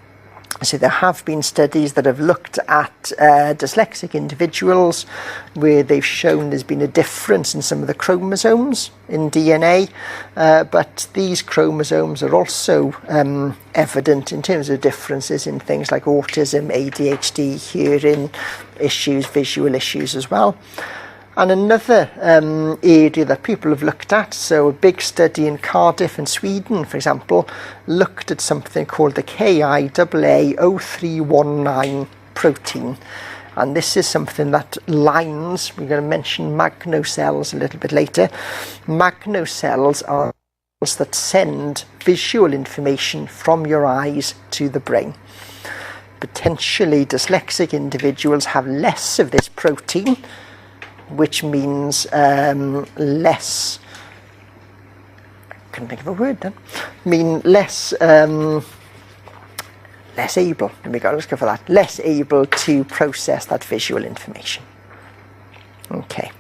So there have been studies that have looked at dyslexic individuals where they've shown there's been a difference in some of the chromosomes in DNA, but these chromosomes are also evident in terms of differences in things like autism, ADHD, hearing issues, visual issues as well. And another area that people have looked at, so a big study in Cardiff in Sweden, for example, looked at something called the KIAA0319 protein. And this is something that lines, we're going to mention magnocells a little bit later. Magnocells are cells that send visual information from your eyes to the brain. Potentially dyslexic individuals have less of this protein, which means less, I couldn't think of a word then, less able, there we go, let's go for that, less able to process that visual information. Okay,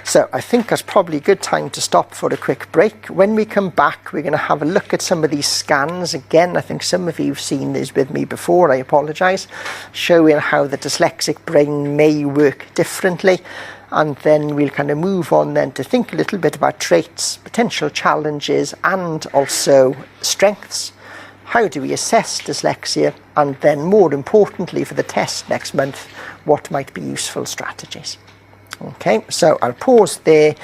so I think that's probably a good time to stop for a quick break. When we come back, we're going to have a look at some of these scans. Again, I think some of you have seen these with me before, I apologise, showing how the dyslexic brain may work differently. And then we'll kind of move on then to think a little bit about traits, potential challenges, and also strengths. How do we assess dyslexia? And then more importantly for the test next month, what might be useful strategies? Okay, so I'll pause there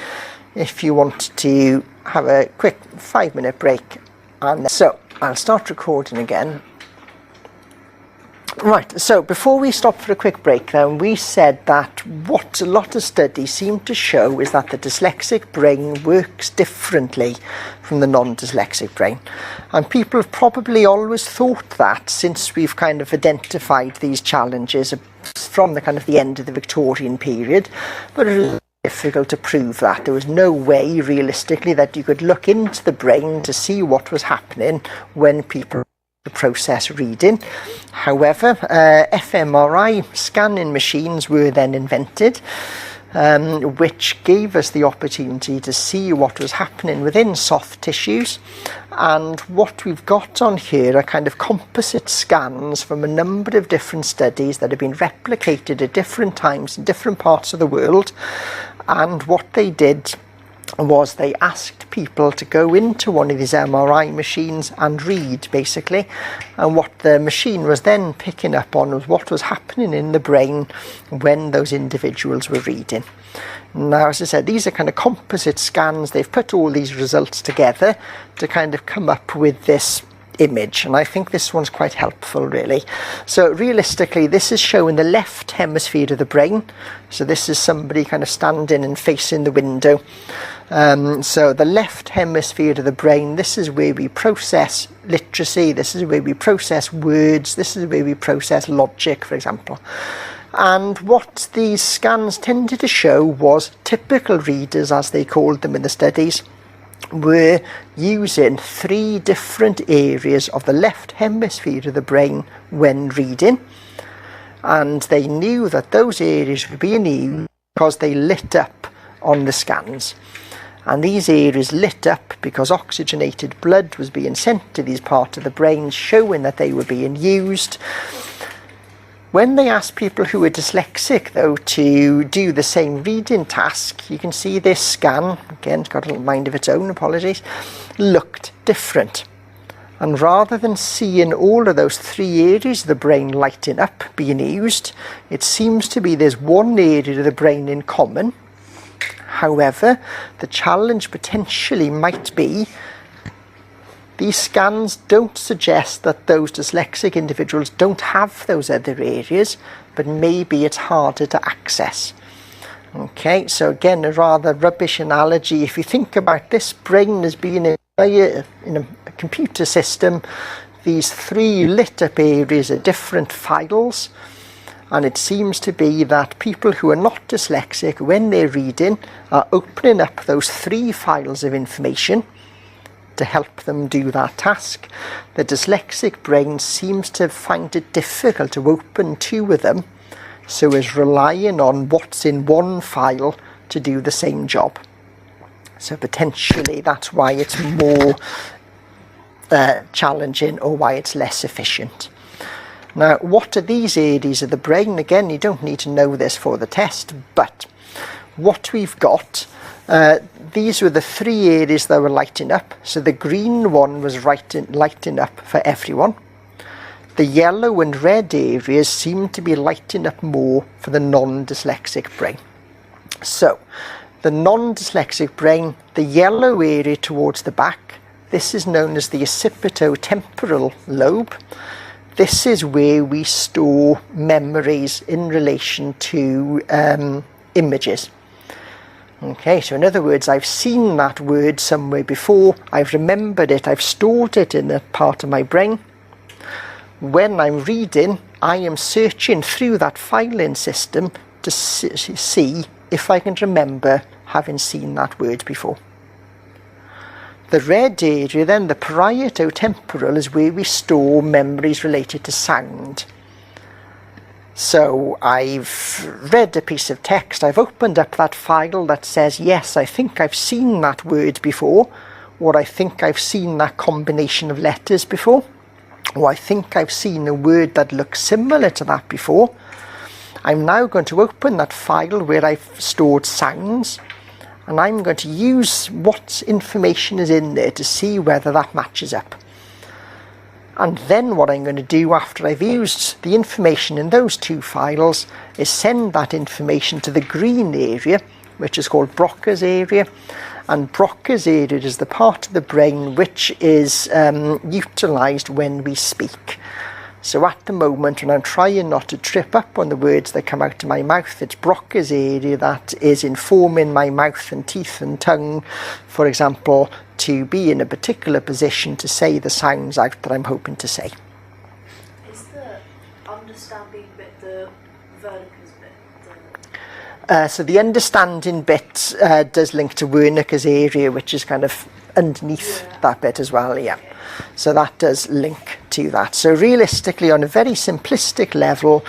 if you want to have a quick 5-minute break. And so I'll start recording again. Right, so before we stop for a quick break then, we said that what a lot of studies seem to show is that the dyslexic brain works differently from the non-dyslexic brain. And people have probably always thought that since we've kind of identified these challenges from the kind of the end of the Victorian period, but it was difficult to prove that. There was no way realistically that you could look into the brain to see what was happening when people process reading. However, fMRI scanning machines were then invented, which gave us the opportunity to see what was happening within soft tissues. And what we've got on here are kind of composite scans from a number of different studies that have been replicated at different times in different parts of the world. And what they did was they asked people to go into one of these MRI machines and read, basically, and what the machine was then picking up on was what was happening in the brain when those individuals were reading. Now, as I said, these are kind of composite scans. They've put all these results together to kind of come up with this image, and I think this one's quite helpful, really. So realistically, this is showing the left hemisphere of the brain. So this is somebody kind of standing and facing the window. So the left hemisphere of the brain, this is where we process literacy, this is where we process words, this is where we process logic, for example. And what these scans tended to show was typical readers, as they called them in the studies, were using 3 different areas of the left hemisphere of the brain when reading, and they knew that those areas were being used because they lit up on the scans. And these areas lit up because oxygenated blood was being sent to these parts of the brain, showing that they were being used. When they asked people who were dyslexic, though, to do the same reading task, you can see this scan, again, it's got a little mind of its own, apologies, looked different. And rather than seeing all of those 3 areas of the brain lighting up, being used, it seems to be there's one area of the brain in common. However, the challenge potentially might be these scans don't suggest that those dyslexic individuals don't have those other areas, but maybe it's harder to access. Okay, so again, a rather rubbish analogy. If you think about this brain as being in a computer system, these 3 lit up areas are different files. And it seems to be that people who are not dyslexic, when they're reading, are opening up those 3 files of information to help them do that task. The dyslexic brain seems to find it difficult to open 2 of them, so is relying on what's in one file to do the same job. So potentially that's why it's more challenging, or why it's less efficient. Now, what are these areas of the brain? Again, you don't need to know this for the test, but what we've got, these were the 3 areas that were lighting up. So the green one was lighting up for everyone. The yellow and red areas seem to be lighting up more for the non-dyslexic brain. So the non-dyslexic brain, the yellow area towards the back, this is known as the occipitotemporal lobe. This is where we store memories in relation to images. Okay, so in other words, I've seen that word somewhere before, I've remembered it, I've stored it in a part of my brain. When I'm reading, I am searching through that filing system to see if I can remember having seen that word before. The red area then, the parieto-temporal, is where we store memories related to sound. So I've read a piece of text, I've opened up that file that says, yes, I think I've seen that word before, or I think I've seen that combination of letters before, or I think I've seen a word that looks similar to that before. I'm now going to open that file where I've stored sounds, and I'm going to use what information is in there to see whether that matches up. And then what I'm going to do after I've used the information in those 2 files is send that information to the green area, which is called Broca's area. And Broca's area is the part of the brain which is utilised when we speak. So at the moment, when I'm trying not to trip up on the words that come out of my mouth, it's Broca's area that is informing my mouth and teeth and tongue, for example, to be in a particular position to say the sounds out that I'm hoping to say. Is the understanding bit the Wernicke's bit? So the understanding bit does link to Wernicke's area, which is kind of underneath that bit as well, yeah. So that does link to that. So realistically, on a very simplistic level,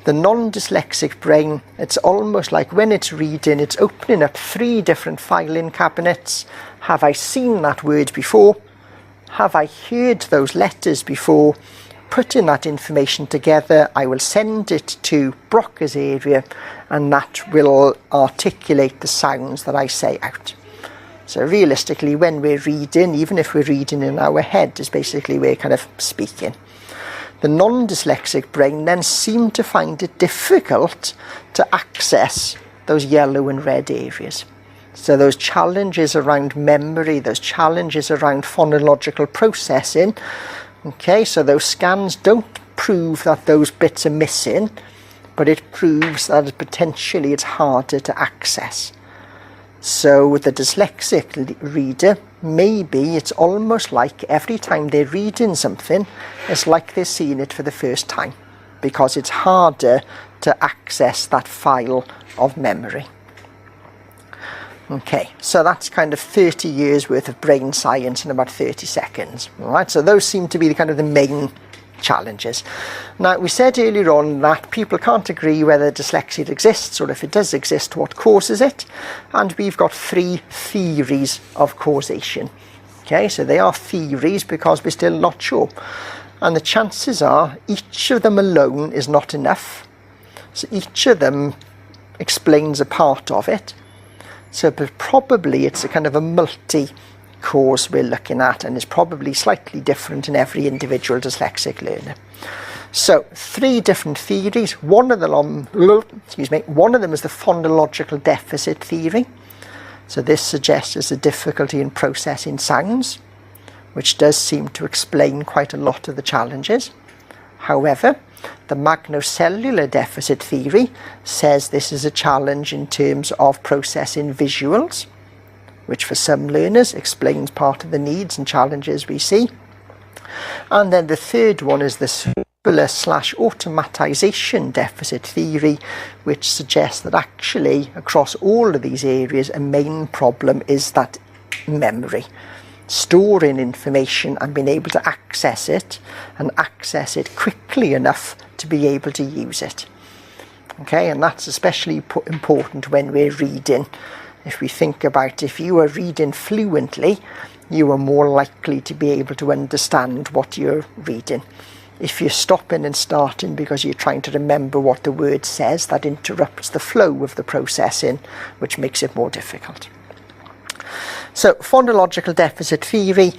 The non-dyslexic brain, it's almost like when it's reading, it's opening up 3 different filing cabinets. Have I seen that word before? Have I heard those letters before? Putting that information together, I will send it to Broca's area, and that will articulate the sounds that I say out. So realistically, when we're reading, even if we're reading in our head, is basically we're kind of speaking. The non-dyslexic brain then seemed to find it difficult to access those yellow and red areas. So those challenges around memory, those challenges around phonological processing, okay, so those scans don't prove that those bits are missing, but it proves that potentially it's harder to access. So with the dyslexic reader, maybe it's almost like every time they're reading something, it's like they're seeing it for the first time, because it's harder to access that file of memory. Okay, so that's kind of 30 years worth of brain science in about 30 seconds. All right, so those seem to be the kind of the main challenges. Now, we said earlier on that people can't agree whether dyslexia exists, or if it does exist, what causes it. And we've got 3 theories of causation. Okay, so they are theories because we're still not sure. And the chances are each of them alone is not enough. So each of them explains a part of it. So but probably it's a kind of a multi-cause we're looking at, and it's probably slightly different in every individual dyslexic learner. So 3 different theories. One of them is the phonological deficit theory. So this suggests there's a difficulty in processing sounds, which does seem to explain quite a lot of the challenges. However, the magnocellular deficit theory says this is a challenge in terms of processing visuals, which for some learners explains part of the needs and challenges we see. And then the third one is the cerebellar/automatization deficit theory, which suggests that actually across all of these areas a main problem is that memory. Storing information and being able to access it, and access it quickly enough to be able to use it. Okay, and that's especially important when we're reading. If we think about, if you are reading fluently, you are more likely to be able to understand what you're reading. If you're stopping and starting because you're trying to remember what the word says, that interrupts the flow of the processing, which makes it more difficult. So phonological deficit theory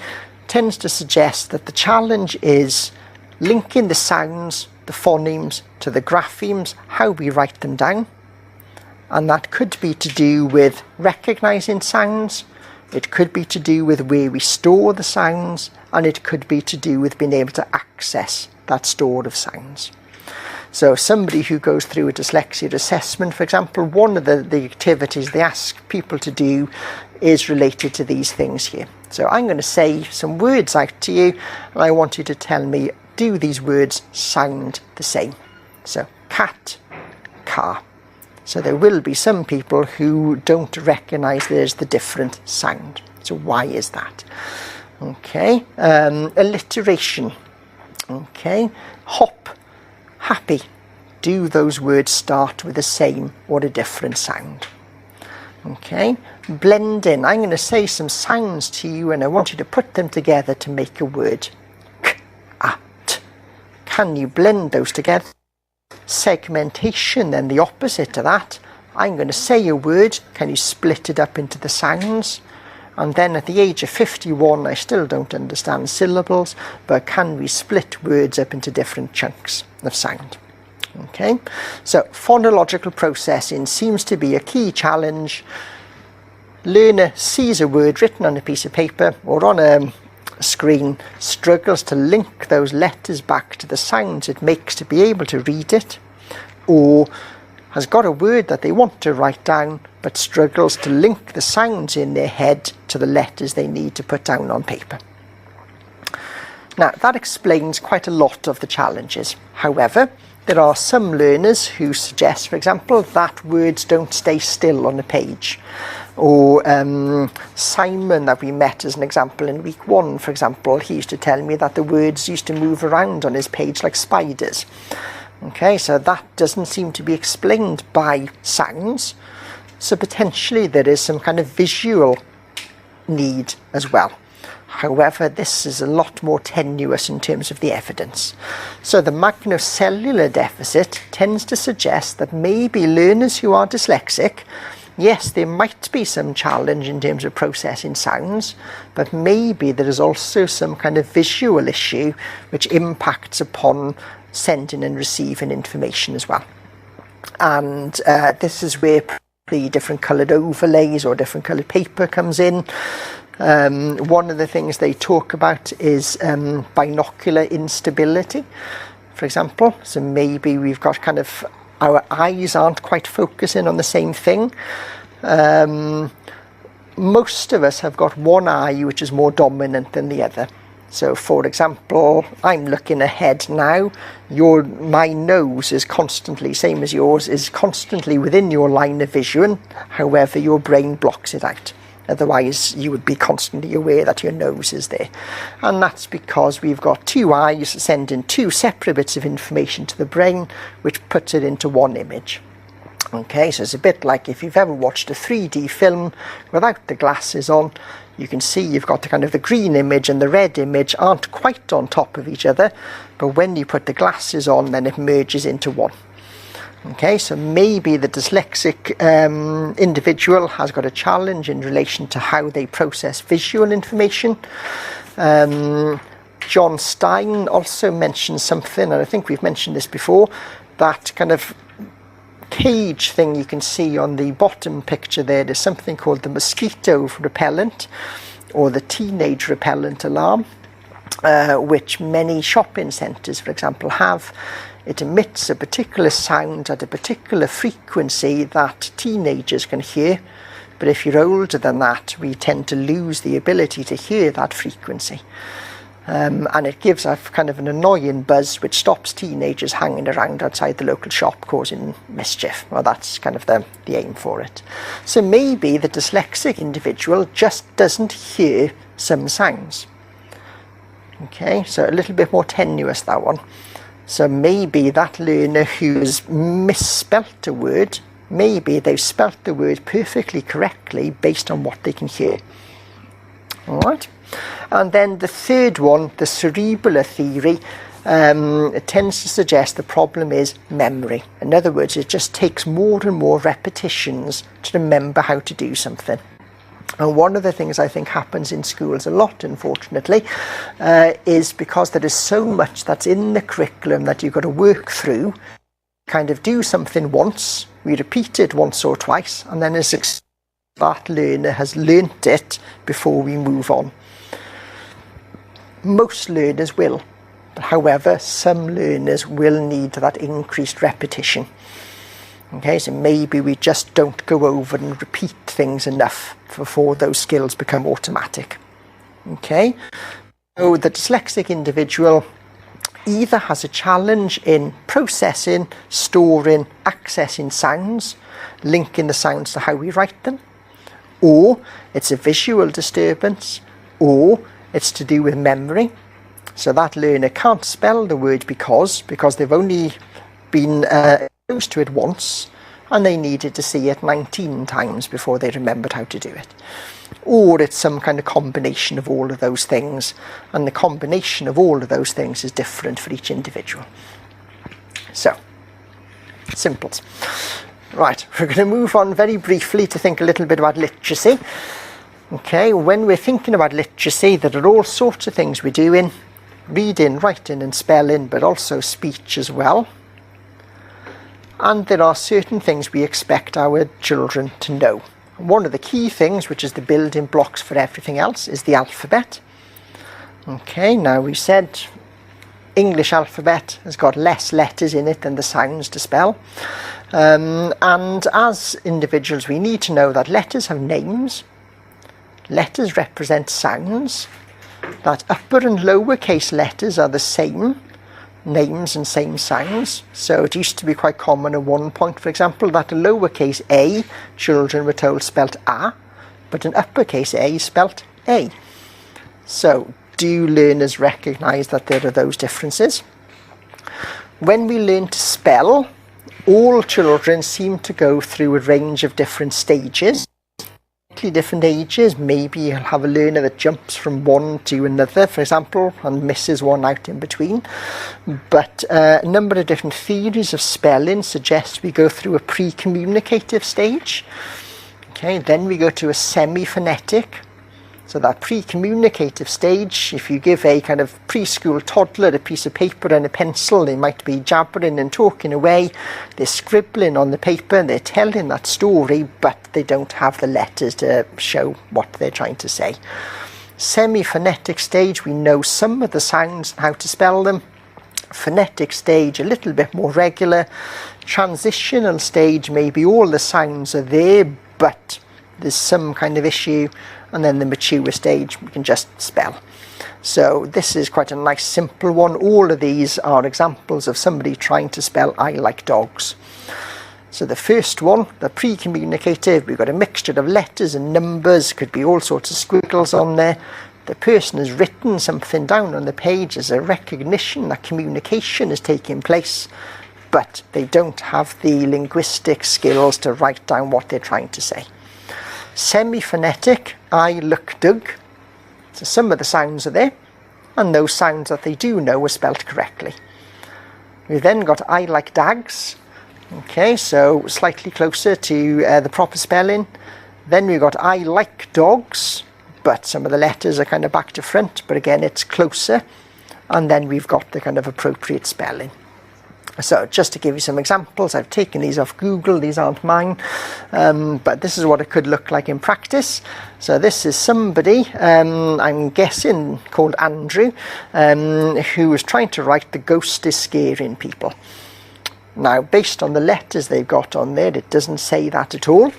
tends to suggest that the challenge is linking the sounds, the phonemes, to the graphemes, how we write them down. And that could be to do with recognising sounds, it could be to do with where we store the sounds, and it could be to do with being able to access that store of sounds. So somebody who goes through a dyslexia assessment, for example, one of the activities they ask people to do is related to these things here. So I'm going to say some words out to you, and I want you to tell me, do these words sound the same? So cat, car. So there will be some people who don't recognise there's the different sound. So why is that? Okay, alliteration. Okay, hop, happy. Do those words start with the same or a different sound? Okay, blending. I'm going to say some sounds to you and I want you to put them together to make a word. K, a, t. Can you blend those together? Segmentation, then the opposite to that. I'm going to say a word. Can you split it up into the sounds? And then at the age of 51, I still don't understand syllables, but can we split words up into different chunks of sound? Okay, so phonological processing seems to be a key challenge. Learner sees a word written on a piece of paper or on a screen, struggles to link those letters back to the sounds it makes to be able to read it, or has got a word that they want to write down but struggles to link the sounds in their head to the letters they need to put down on paper. Now that explains quite a lot of the challenges. However, there are some learners who suggest, for example, that words don't stay still on a page. Or Simon, that we met as an example in week 1, for example, he used to tell me that the words used to move around on his page like spiders. Okay, so that doesn't seem to be explained by sounds. So potentially there is some kind of visual need as well. However, this is a lot more tenuous in terms of the evidence. So the magnocellular deficit tends to suggest that maybe learners who are dyslexic, yes, there might be some challenge in terms of processing sounds, but maybe there is also some kind of visual issue which impacts upon sending and receiving information as well. And this is where the different coloured overlays or different coloured paper comes in. One of the things they talk about is binocular instability, for example. So maybe we've got kind of, our eyes aren't quite focusing on the same thing. Most of us have got one eye which is more dominant than the other. So for example, I'm looking ahead now, my nose is constantly, same as yours, is constantly within your line of vision, however your brain blocks it out. Otherwise you would be constantly aware that your nose is there. And that's because we've got two eyes sending two separate bits of information to the brain, which puts it into one image. Okay, so it's a bit like if you've ever watched a 3D film without the glasses on, you can see you've got the kind of the green image and the red image aren't quite on top of each other, but when you put the glasses on, then it merges into one. Okay, so maybe the dyslexic individual has got a challenge in relation to how they process visual information. John Stein also mentions something, and I think we've mentioned this before, that kind of cage thing you can see on the bottom picture there. There's something called the mosquito repellent or the teenage repellent alarm, which many shopping centres, for example, have. It emits a particular sound at a particular frequency that teenagers can hear, but if you're older than that, we tend to lose the ability to hear that frequency. And it gives a kind of an annoying buzz which stops teenagers hanging around outside the local shop causing mischief. Well, that's kind of the aim for it. So maybe the dyslexic individual just doesn't hear some sounds. Okay, so a little bit more tenuous, that one. So maybe that learner who's misspelt a word, maybe they've spelt the word perfectly correctly based on what they can hear. All right. And then the third one, the cerebellar theory, it tends to suggest the problem is memory. In other words, it just takes more and more repetitions to remember how to do something. And one of the things I think happens in schools a lot, unfortunately, is because there is so much that's in the curriculum that you've got to work through, kind of do something once, we repeat it once or twice, and then that learner has learnt it before we move on. Most learners will, however, some learners will need that increased repetition. Okay, so maybe we just don't go over and repeat things enough before those skills become automatic. Okay, so the dyslexic individual either has a challenge in processing, storing, accessing sounds, linking the sounds to how we write them, or it's a visual disturbance, or it's to do with memory. So that learner can't spell the word because they've only been exposed to it once and they needed to see it 19 times before they remembered how to do it. Or it's some kind of combination of all of those things, and the combination of all of those things is different for each individual. So, simples. Right, we're going to move on very briefly to think a little bit about literacy. Okay, when we're thinking about literacy, there are all sorts of things we're doing. Reading, writing and spelling, but also speech as well. And there are certain things we expect our children to know. One of the key things, which is the building blocks for everything else, is the alphabet. Okay, now we said English alphabet has got less letters in it than the sounds to spell. And as individuals, we need to know that letters have names. Letters represent sounds, that upper and lowercase letters are the same names and same sounds. So it used to be quite common at one point, for example, that a lowercase a, children were told spelt a, but an uppercase a spelt a. So do learners recognise that there are those differences? when we learn to spell, all children seem to go through a range of different stages. Different ages. Maybe you'll have a learner that jumps from one to another, for example, and misses one out in between. But a number of different theories of spelling suggest we go through a pre-communicative stage. Okay, then we go to a semi-phonetic. So that pre-communicative stage, if you give a kind of preschool toddler a piece of paper and a pencil, they might be jabbering and talking away, they're scribbling on the paper and they're telling that story, but they don't have the letters to show what they're trying to say. Semi-phonetic stage, we know some of the sounds and how to spell them. Phonetic stage, a little bit more regular. Transitional stage, maybe all the sounds are there, but there's some kind of issue. And then the mature stage, we can just spell. So this is quite a nice simple one. All of these are examples of somebody trying to spell I like dogs. So the first one, the pre-communicative, we've got a mixture of letters and numbers, could be all sorts of squiggles on there. The person has written something down on the page as a recognition that communication is taking place, but they don't have the linguistic skills to write down what they're trying to say. Semi-phonetic, I look Doug. So some of the sounds are there, and those sounds that they do know are spelt correctly. We've then got I like dags. Okay, so slightly closer to the proper spelling. Then we've got I like dogs, but some of the letters are kind of back to front, but again it's closer. And then we've got the kind of appropriate spelling. So just to give you some examples, I've taken these off Google, these aren't mine, but this is what it could look like in practice. So this is somebody, I'm guessing called Andrew, who was trying to write the ghost is scaring people. Now, based on the letters they've got on there, it doesn't say that at all.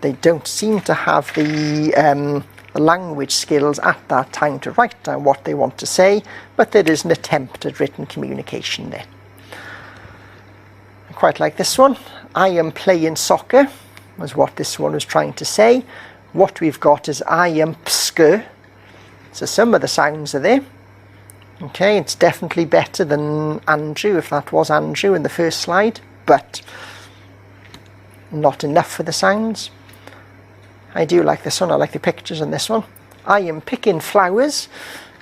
They don't seem to have the language skills at that time to write down what they want to say, but there is an attempt at written communication there. Quite like this one. I am playing soccer was what this one was trying to say. What we've got is I am psker. So some of the sounds are there. Okay, it's definitely better than Andrew, if that was Andrew in the first slide, but not enough for the sounds. I do like this one. I like the pictures on this one. I am picking flowers.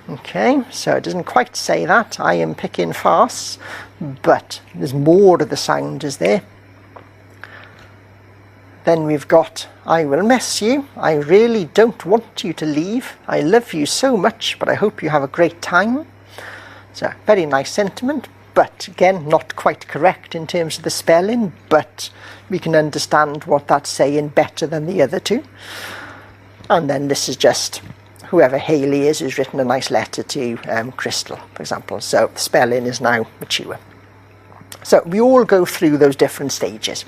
Okay, so it doesn't quite say that. I am picking farce, but there's more of the sound is there. Then we've got I will miss you. I really don't want you to leave. I love you so much, but I hope you have a great time. So very nice sentiment, but again not quite correct in terms of the spelling, but we can understand what that's saying better than the other two. And then this is just whoever Haley is who's written a nice letter to Crystal, for example. So the spelling is now mature. So we all go through those different stages.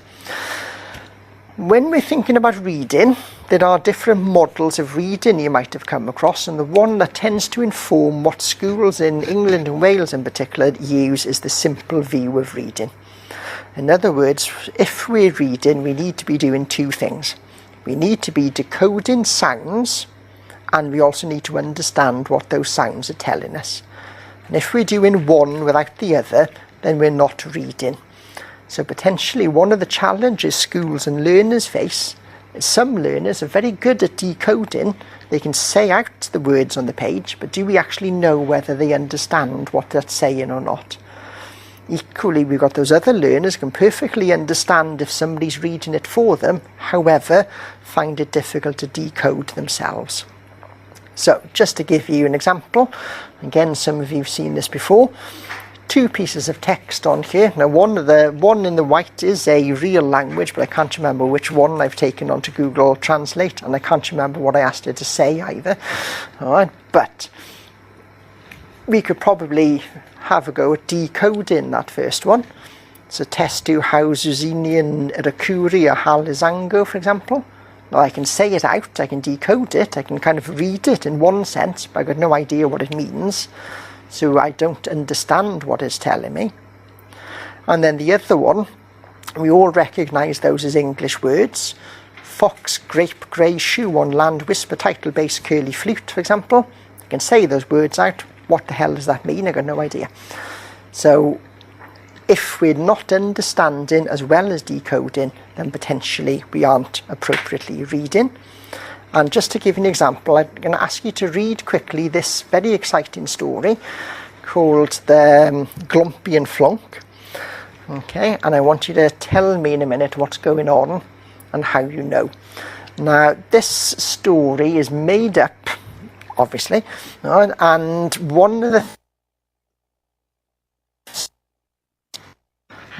When we're thinking about reading, there are different models of reading you might have come across, and the one that tends to inform what schools in England and Wales in particular use is the simple view of reading. In other words, if we're reading, we need to be doing two things. We need to be decoding sounds, and we also need to understand what those sounds are telling us. And if we're doing one without the other, then we're not reading. So potentially one of the challenges schools and learners face is some learners are very good at decoding. They can say out the words on the page, but do we actually know whether they understand what that's saying or not? Equally, we've got those other learners who can perfectly understand if somebody's reading it for them, however, find it difficult to decode themselves. So just to give you an example, again some of you have seen this before, two pieces of text on here. Now one in the white is a real language, but I can't remember which one I've taken onto Google Translate, and I can't remember what I asked it to say either. Alright, but we could probably have a go at decoding that first one. So testu hauzuzinian rakuri halizango, for example. Now I can say it out, I can decode it, I can kind of read it in one sense, but I've got no idea what it means. So I don't understand what it's telling me. And then the other one, we all recognise those as English words. Fox, grape, grey, shoe on land, whisper, title, bass, curly flute, for example. I can say those words out. What the hell does that mean? I've got no idea. So if we're not understanding as well as decoding, then potentially we aren't appropriately reading. And just to give you an example, I'm going to ask you to read quickly this very exciting story called the Glumpy and Flonk. Okay, and I want you to tell me in a minute what's going on and how you know. Now, this story is made up, obviously, and one of the...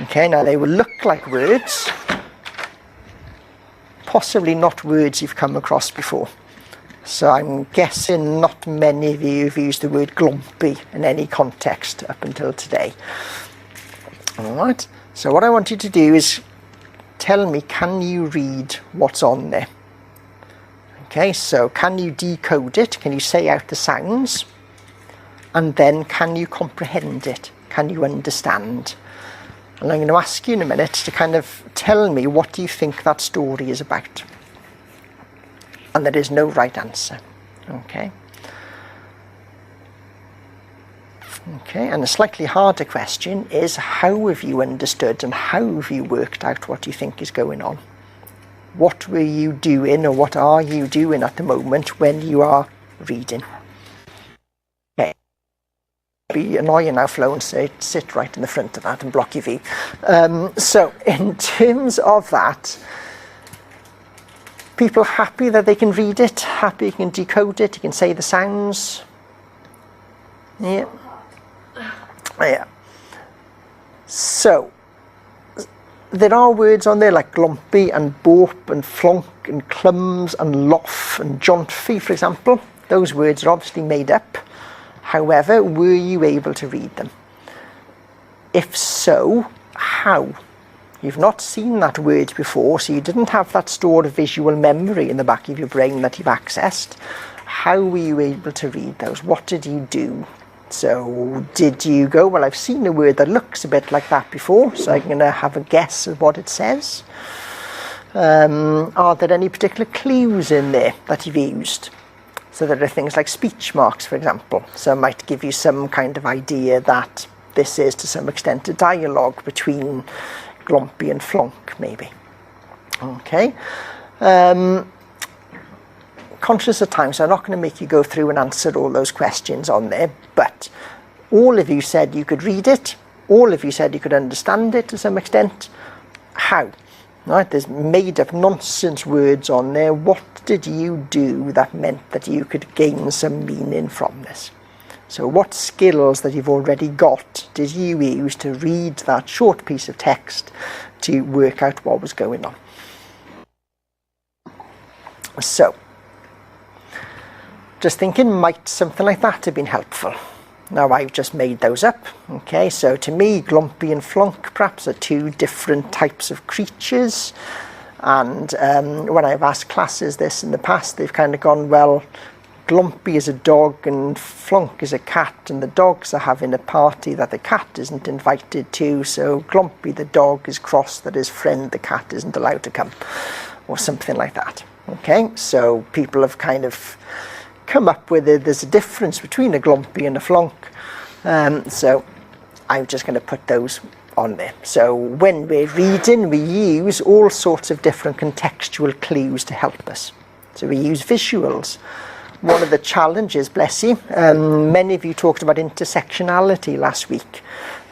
Okay, now they will look like words, possibly not words you've come across before. So I'm guessing not many of you have used the word glumpy in any context up until today. Alright, so what I want you to do is tell me, can you read what's on there? Okay, so can you decode it? Can you say out the sounds? And then can you comprehend it? Can you understand? And I'm going to ask you in a minute to kind of tell me what do you think that story is about. And there is no right answer. Okay. Okay, and a slightly harder question is, how have you understood and how have you worked out what you think is going on? What were you doing, or what are you doing at the moment when you are reading? Okay. Be annoying now, Flo, and say sit right in the front of that and block your view. So in terms of that, people happy that they can read it, happy you can decode it, you can say the sounds? Yeah. Yeah. So there are words on there like glumpy and bop and flonk and clums and loff and jontfy, for example. Those words are obviously made up. However, were you able to read them? If so, how? You've not seen that word before, so you didn't have that stored visual memory in the back of your brain that you've accessed. How were you able to read those? What did you do? So did you go, well, I've seen a word that looks a bit like that before, so I'm going to have a guess of what it says. Are there any particular clues in there that you've used? So there are things like speech marks, for example. So it might give you some kind of idea that this is to some extent a dialogue between Glumpy and Flonk, maybe. Okay. Conscious of time, so I'm not going to make you go through and answer all those questions on there, but all of you said you could read it, all of you said you could understand it to some extent. How? Right, there's made up nonsense words on there. What did you do that meant that you could gain some meaning from this? So what skills that you've already got did you use to read that short piece of text to work out what was going on? So, just thinking, might something like that have been helpful? Now, I've just made those up. Okay, so to me, Glumpy and Flonk perhaps are two different types of creatures. And when I've asked classes this in the past, they've kind of gone, well, Glumpy is a dog and Flonk is a cat, and the dogs are having a party that the cat isn't invited to, so Glumpy the dog is cross that his friend the cat isn't allowed to come, or something like that. Okay, so people have kind of come up with it. There's a difference between a Glumpy and a Flonk, so I'm just going to put those on there. So when we're reading, we use all sorts of different contextual clues to help us. So we use visuals. One of the challenges, bless you, many of you talked about intersectionality last week.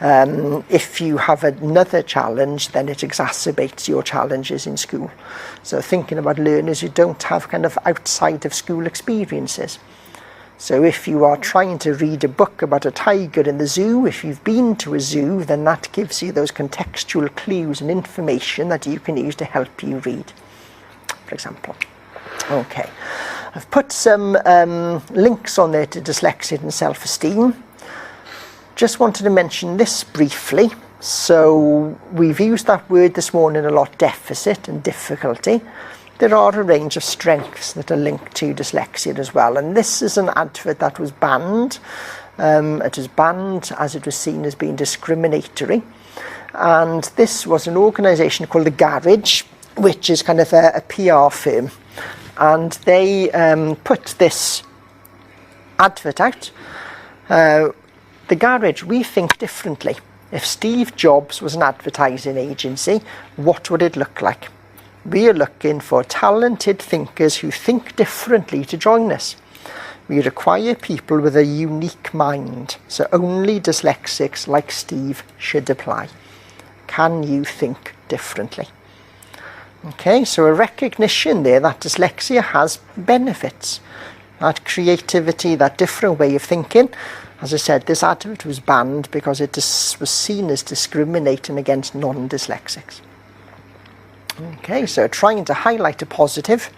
If you have another challenge, then it exacerbates your challenges in school. So thinking about learners who don't have kind of outside of school experiences. So if you are trying to read a book about a tiger in the zoo, if you've been to a zoo, then that gives you those contextual clues and information that you can use to help you read, for example. Okay, I've put some links on there to dyslexia and self-esteem. Just wanted to mention this briefly. So we've used that word this morning a lot, deficit and difficulty. There are a range of strengths that are linked to dyslexia as well, and this is an advert that was banned. It was banned as it was seen as being discriminatory, and this was an organisation called The Garage, which is kind of a PR firm, and they put this advert out. The Garage, we think differently. If Steve Jobs was an advertising agency, what would it look like? We are looking for talented thinkers who think differently to join us. We require people with a unique mind, so only dyslexics like Steve should apply. Can you think differently? Okay, so a recognition there that dyslexia has benefits. That creativity, that different way of thinking. As I said, this advert was banned because it was seen as discriminating against non-dyslexics. Okay, so trying to highlight a positive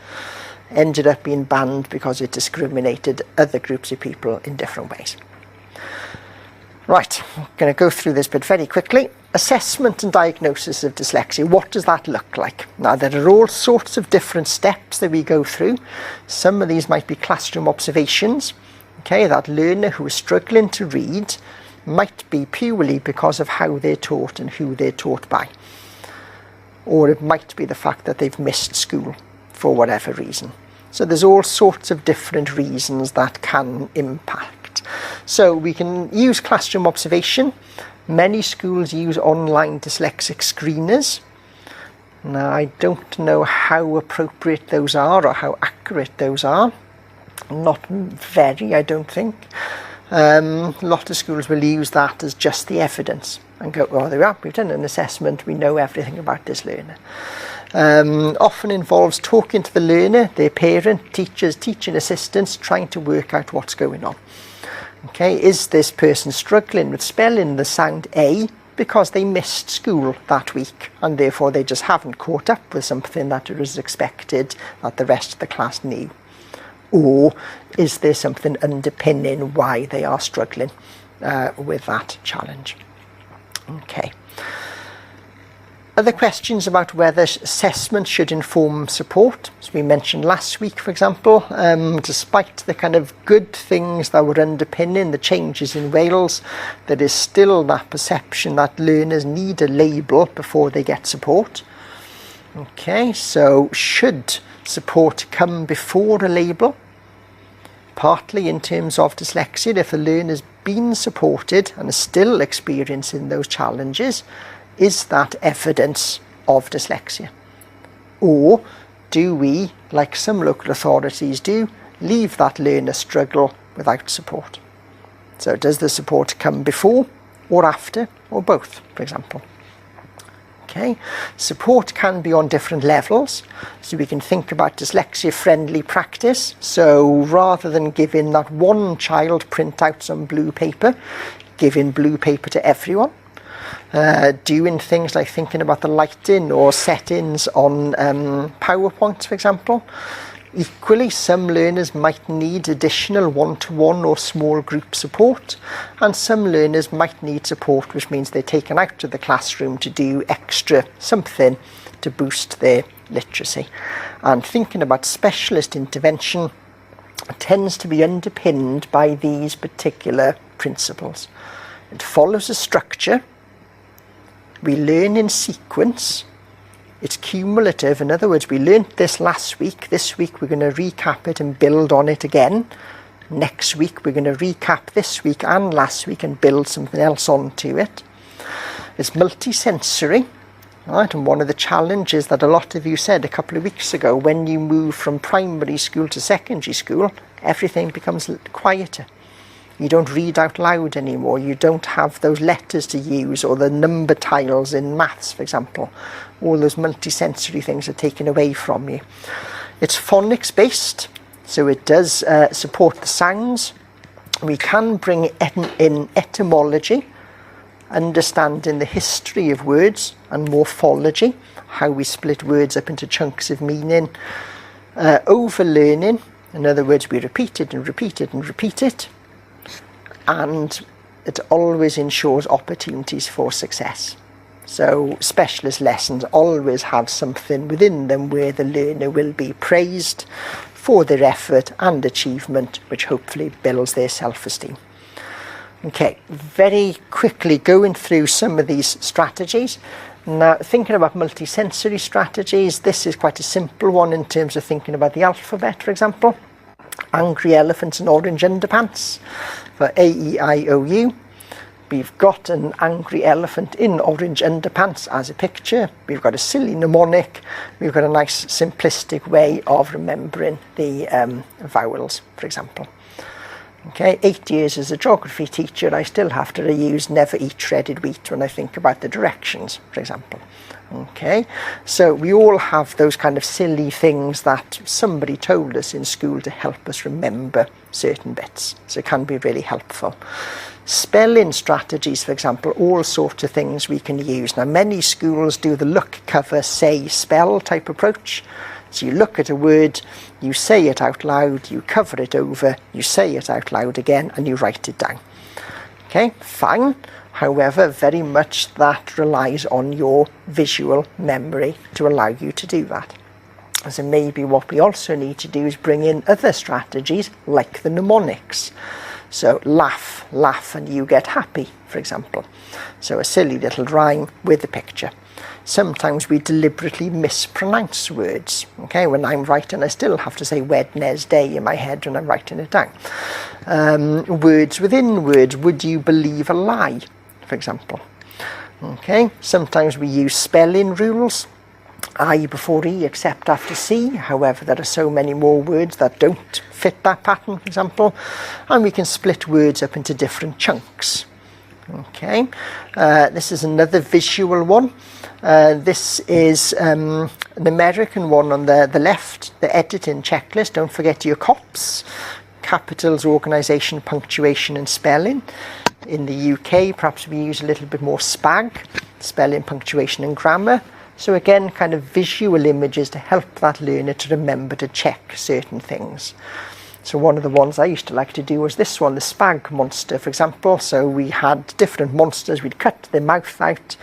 ended up being banned because it discriminated other groups of people in different ways. Right, I'm going to go through this bit very quickly. Assessment and diagnosis of dyslexia, what does that look like? Now, there are all sorts of different steps that we go through. Some of these might be classroom observations. Okay, that learner who is struggling to read might be purely because of how they're taught and who they're taught by. Or it might be the fact that they've missed school for whatever reason. So there's all sorts of different reasons that can impact. So we can use classroom observation. Many schools use online dyslexic screeners. Now, I don't know how appropriate those are or how accurate those are. Not very, I don't think. A lot of schools will use that as just the evidence and go, well, there we are, we've done an assessment, we know everything about this learner. Often involves talking to the learner, their parent, teachers, teaching assistants, trying to work out what's going on. Okay, is this person struggling with spelling the sound A because they missed school that week and therefore they just haven't caught up with something that was expected that the rest of the class knew? Or is there something underpinning why they are struggling with that challenge? Okay. Other questions about whether assessment should inform support. As we mentioned last week, for example, despite the kind of good things that were underpinning the changes in Wales, there is still that perception that learners need a label before they get support. Okay, so should support come before a label? Partly in terms of dyslexia, if the learner's been supported and is still experiencing those challenges, is that evidence of dyslexia? Or do we, like some local authorities do, leave that learner struggle without support? So does the support come before or after or both, for example? Okay, support can be on different levels, so we can think about dyslexia-friendly practice. So rather than giving that one child printouts on blue paper, giving blue paper to everyone. Doing things like thinking about the lighting or settings on PowerPoint, for example. Equally, some learners might need additional one-to-one or small group support, and some learners might need support which means they're taken out of the classroom to do extra something to boost their literacy. And thinking about specialist intervention tends to be underpinned by these particular principles. It follows a structure. We learn in sequence. It's cumulative. In other words, we learnt this last week. This week we're going to recap it and build on it again. Next week we're going to recap this week and last week and build something else onto it. It's multisensory. Right? And one of the challenges that a lot of you said a couple of weeks ago, when you move from primary school to secondary school, everything becomes quieter. You don't read out loud anymore. You don't have those letters to use or the number tiles in maths, for example. All those multisensory things are taken away from you. It's phonics based, so it does support the sounds. We can bring in etymology, understanding the history of words, and morphology, how we split words up into chunks of meaning. Overlearning, in other words, we repeat it and repeat it and repeat it. And it always ensures opportunities for success. So specialist lessons always have something within them where the learner will be praised for their effort and achievement, which hopefully builds their self-esteem. Okay, very quickly going through some of these strategies. Now, thinking about multisensory strategies, this is quite a simple one in terms of thinking about the alphabet, for example. Angry elephants and orange underpants for A, E, I, O, U. We've got an angry elephant in orange underpants as a picture. We've got a silly mnemonic. We've got a nice simplistic way of remembering the vowels, for example. Okay, 8 years as a geography teacher, I still have to reuse never eat shredded wheat when I think about the directions, for example. Okay, so we all have those kind of silly things that somebody told us in school to help us remember certain bits. So it can be really helpful. Spelling strategies, for example, all sorts of things we can use. Now, many schools do the look, cover, say, spell type approach. So you look at a word, you say it out loud, you cover it over, you say it out loud again, and you write it down. Okay, fine. However, very much that relies on your visual memory to allow you to do that. So maybe what we also need to do is bring in other strategies like the mnemonics. So laugh, laugh, and you get happy, for example. So a silly little rhyme with a picture. Sometimes we deliberately mispronounce words. Okay, when I'm writing, I still have to say Wednesday in my head when I'm writing it down. Words within words. Would you believe a lie, for example? Okay, sometimes we use spelling rules. I before E except after C. However, there are so many more words that don't fit that pattern, for example. And we can split words up into different chunks. Okay, this is another visual one. This is an American one on the left, the editing checklist. Don't forget your COPS, capitals, organisation, punctuation and spelling. In the UK, perhaps we use a little bit more SPAG, spelling, punctuation and grammar. So again, kind of visual images to help that learner to remember to check certain things. So one of the ones I used to like to do was this one, the Spag monster, for example. So we had different monsters, we'd cut their mouth out,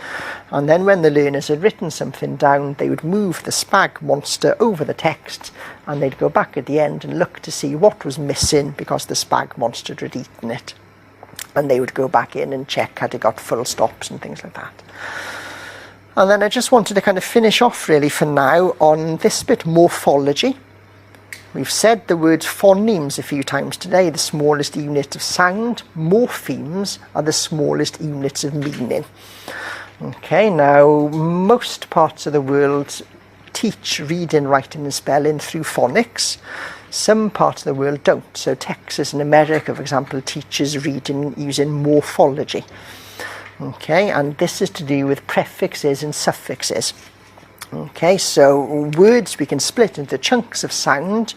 and then when the learners had written something down, they would move the Spag monster over the text, and they'd go back at the end and look to see what was missing because the Spag monster had eaten it. And they would go back in and check had it got full stops and things like that. And then I just wanted to kind of finish off really for now on this bit, morphology. We've said the word phonemes a few times today, the smallest unit of sound. Morphemes are the smallest units of meaning. Okay, now most parts of the world teach reading, writing and spelling through phonics. Some parts of the world don't. So Texas in America, for example, teaches reading using morphology. Okay, and this is to do with prefixes and suffixes. Okay, so words we can split into chunks of sound,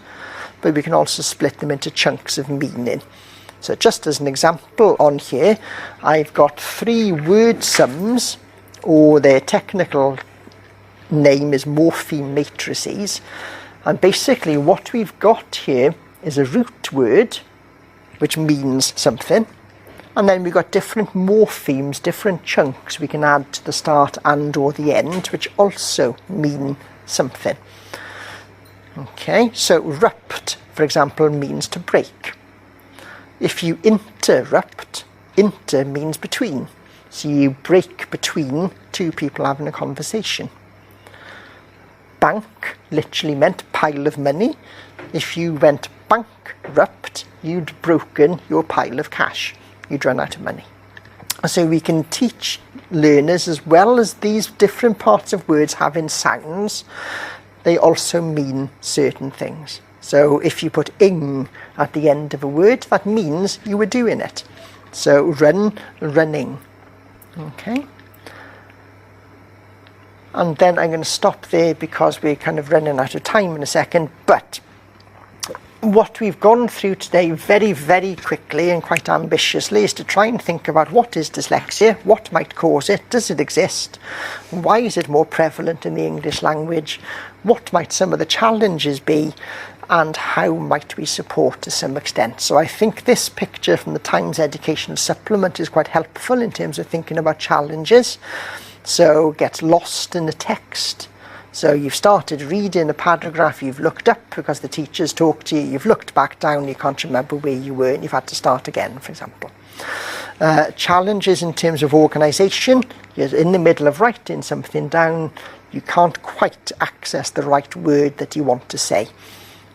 but we can also split them into chunks of meaning. So just as an example on here, I've got 3 word sums, or their technical name is morpheme matrices. And basically what we've got here is a root word, which means something. And then we've got different morphemes, different chunks we can add to the start and or the end, which also mean something. Okay, so rupt, for example, means to break. If you interrupt, inter means between. So you break between 2 people having a conversation. Bank literally meant pile of money. If you went bankrupt, you'd broken your pile of cash. You'd run out of money. So we can teach learners, as well as these different parts of words having sounds, they also mean certain things. So if you put ing at the end of a word, that means you were doing it. So run, running. Okay. And then I'm going to stop there because we're kind of running out of time in a second. But what we've gone through today very, very quickly and quite ambitiously is to try and think about what is dyslexia, what might cause it, does it exist, why is it more prevalent in the English language, what might some of the challenges be, and how might we support to some extent. So I think this picture from the Times Educational Supplement is quite helpful in terms of thinking about challenges. So gets lost in the text. So you've started reading a paragraph, you've looked up because the teacher's talked to you, you've looked back down, you can't remember where you were and you've had to start again, for example. Challenges in terms of organisation. You're in the middle of writing something down, you can't quite access the right word that you want to say.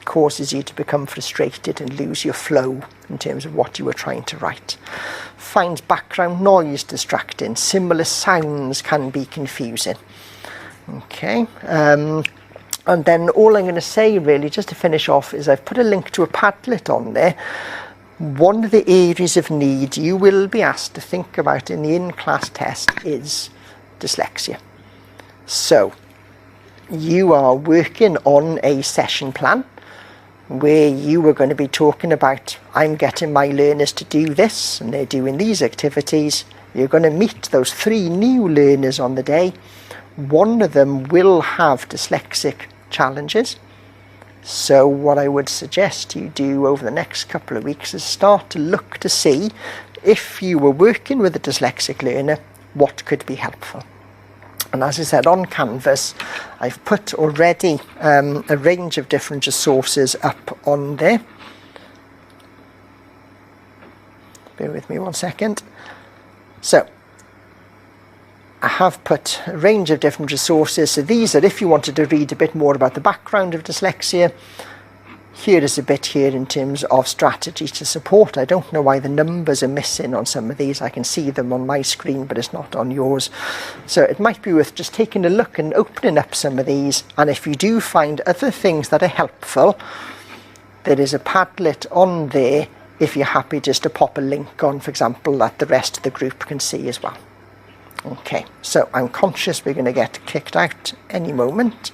causes you to become frustrated and lose your flow in terms of what you were trying to write. Finds background noise distracting. Similar sounds can be confusing. Okay. And then all I'm going to say really, just to finish off, is I've put a link to a Padlet on there. One of the areas of need you will be asked to think about in the in-class test is dyslexia. So you are working on a session plan where you are going to be talking about, I'm getting my learners to do this and they're doing these activities. You're going to meet those 3 new learners on the day. One of them will have dyslexic challenges. So what I would suggest you do over the next couple of weeks is start to look to see if you were working with a dyslexic learner, what could be helpful. And as I said, on Canvas, I've put already a range of different resources up on there. Bear with me one second. So I have put a range of different resources. So these are if you wanted to read a bit more about the background of dyslexia. Here is a bit here in terms of strategy to support. I don't know why the numbers are missing on some of these. I can see them on my screen, but it's not on yours. So it might be worth just taking a look and opening up some of these. And if you do find other things that are helpful, there is a Padlet on there if you're happy just to pop a link on, for example, that the rest of the group can see as well. Okay, so I'm conscious we're going to get kicked out any moment.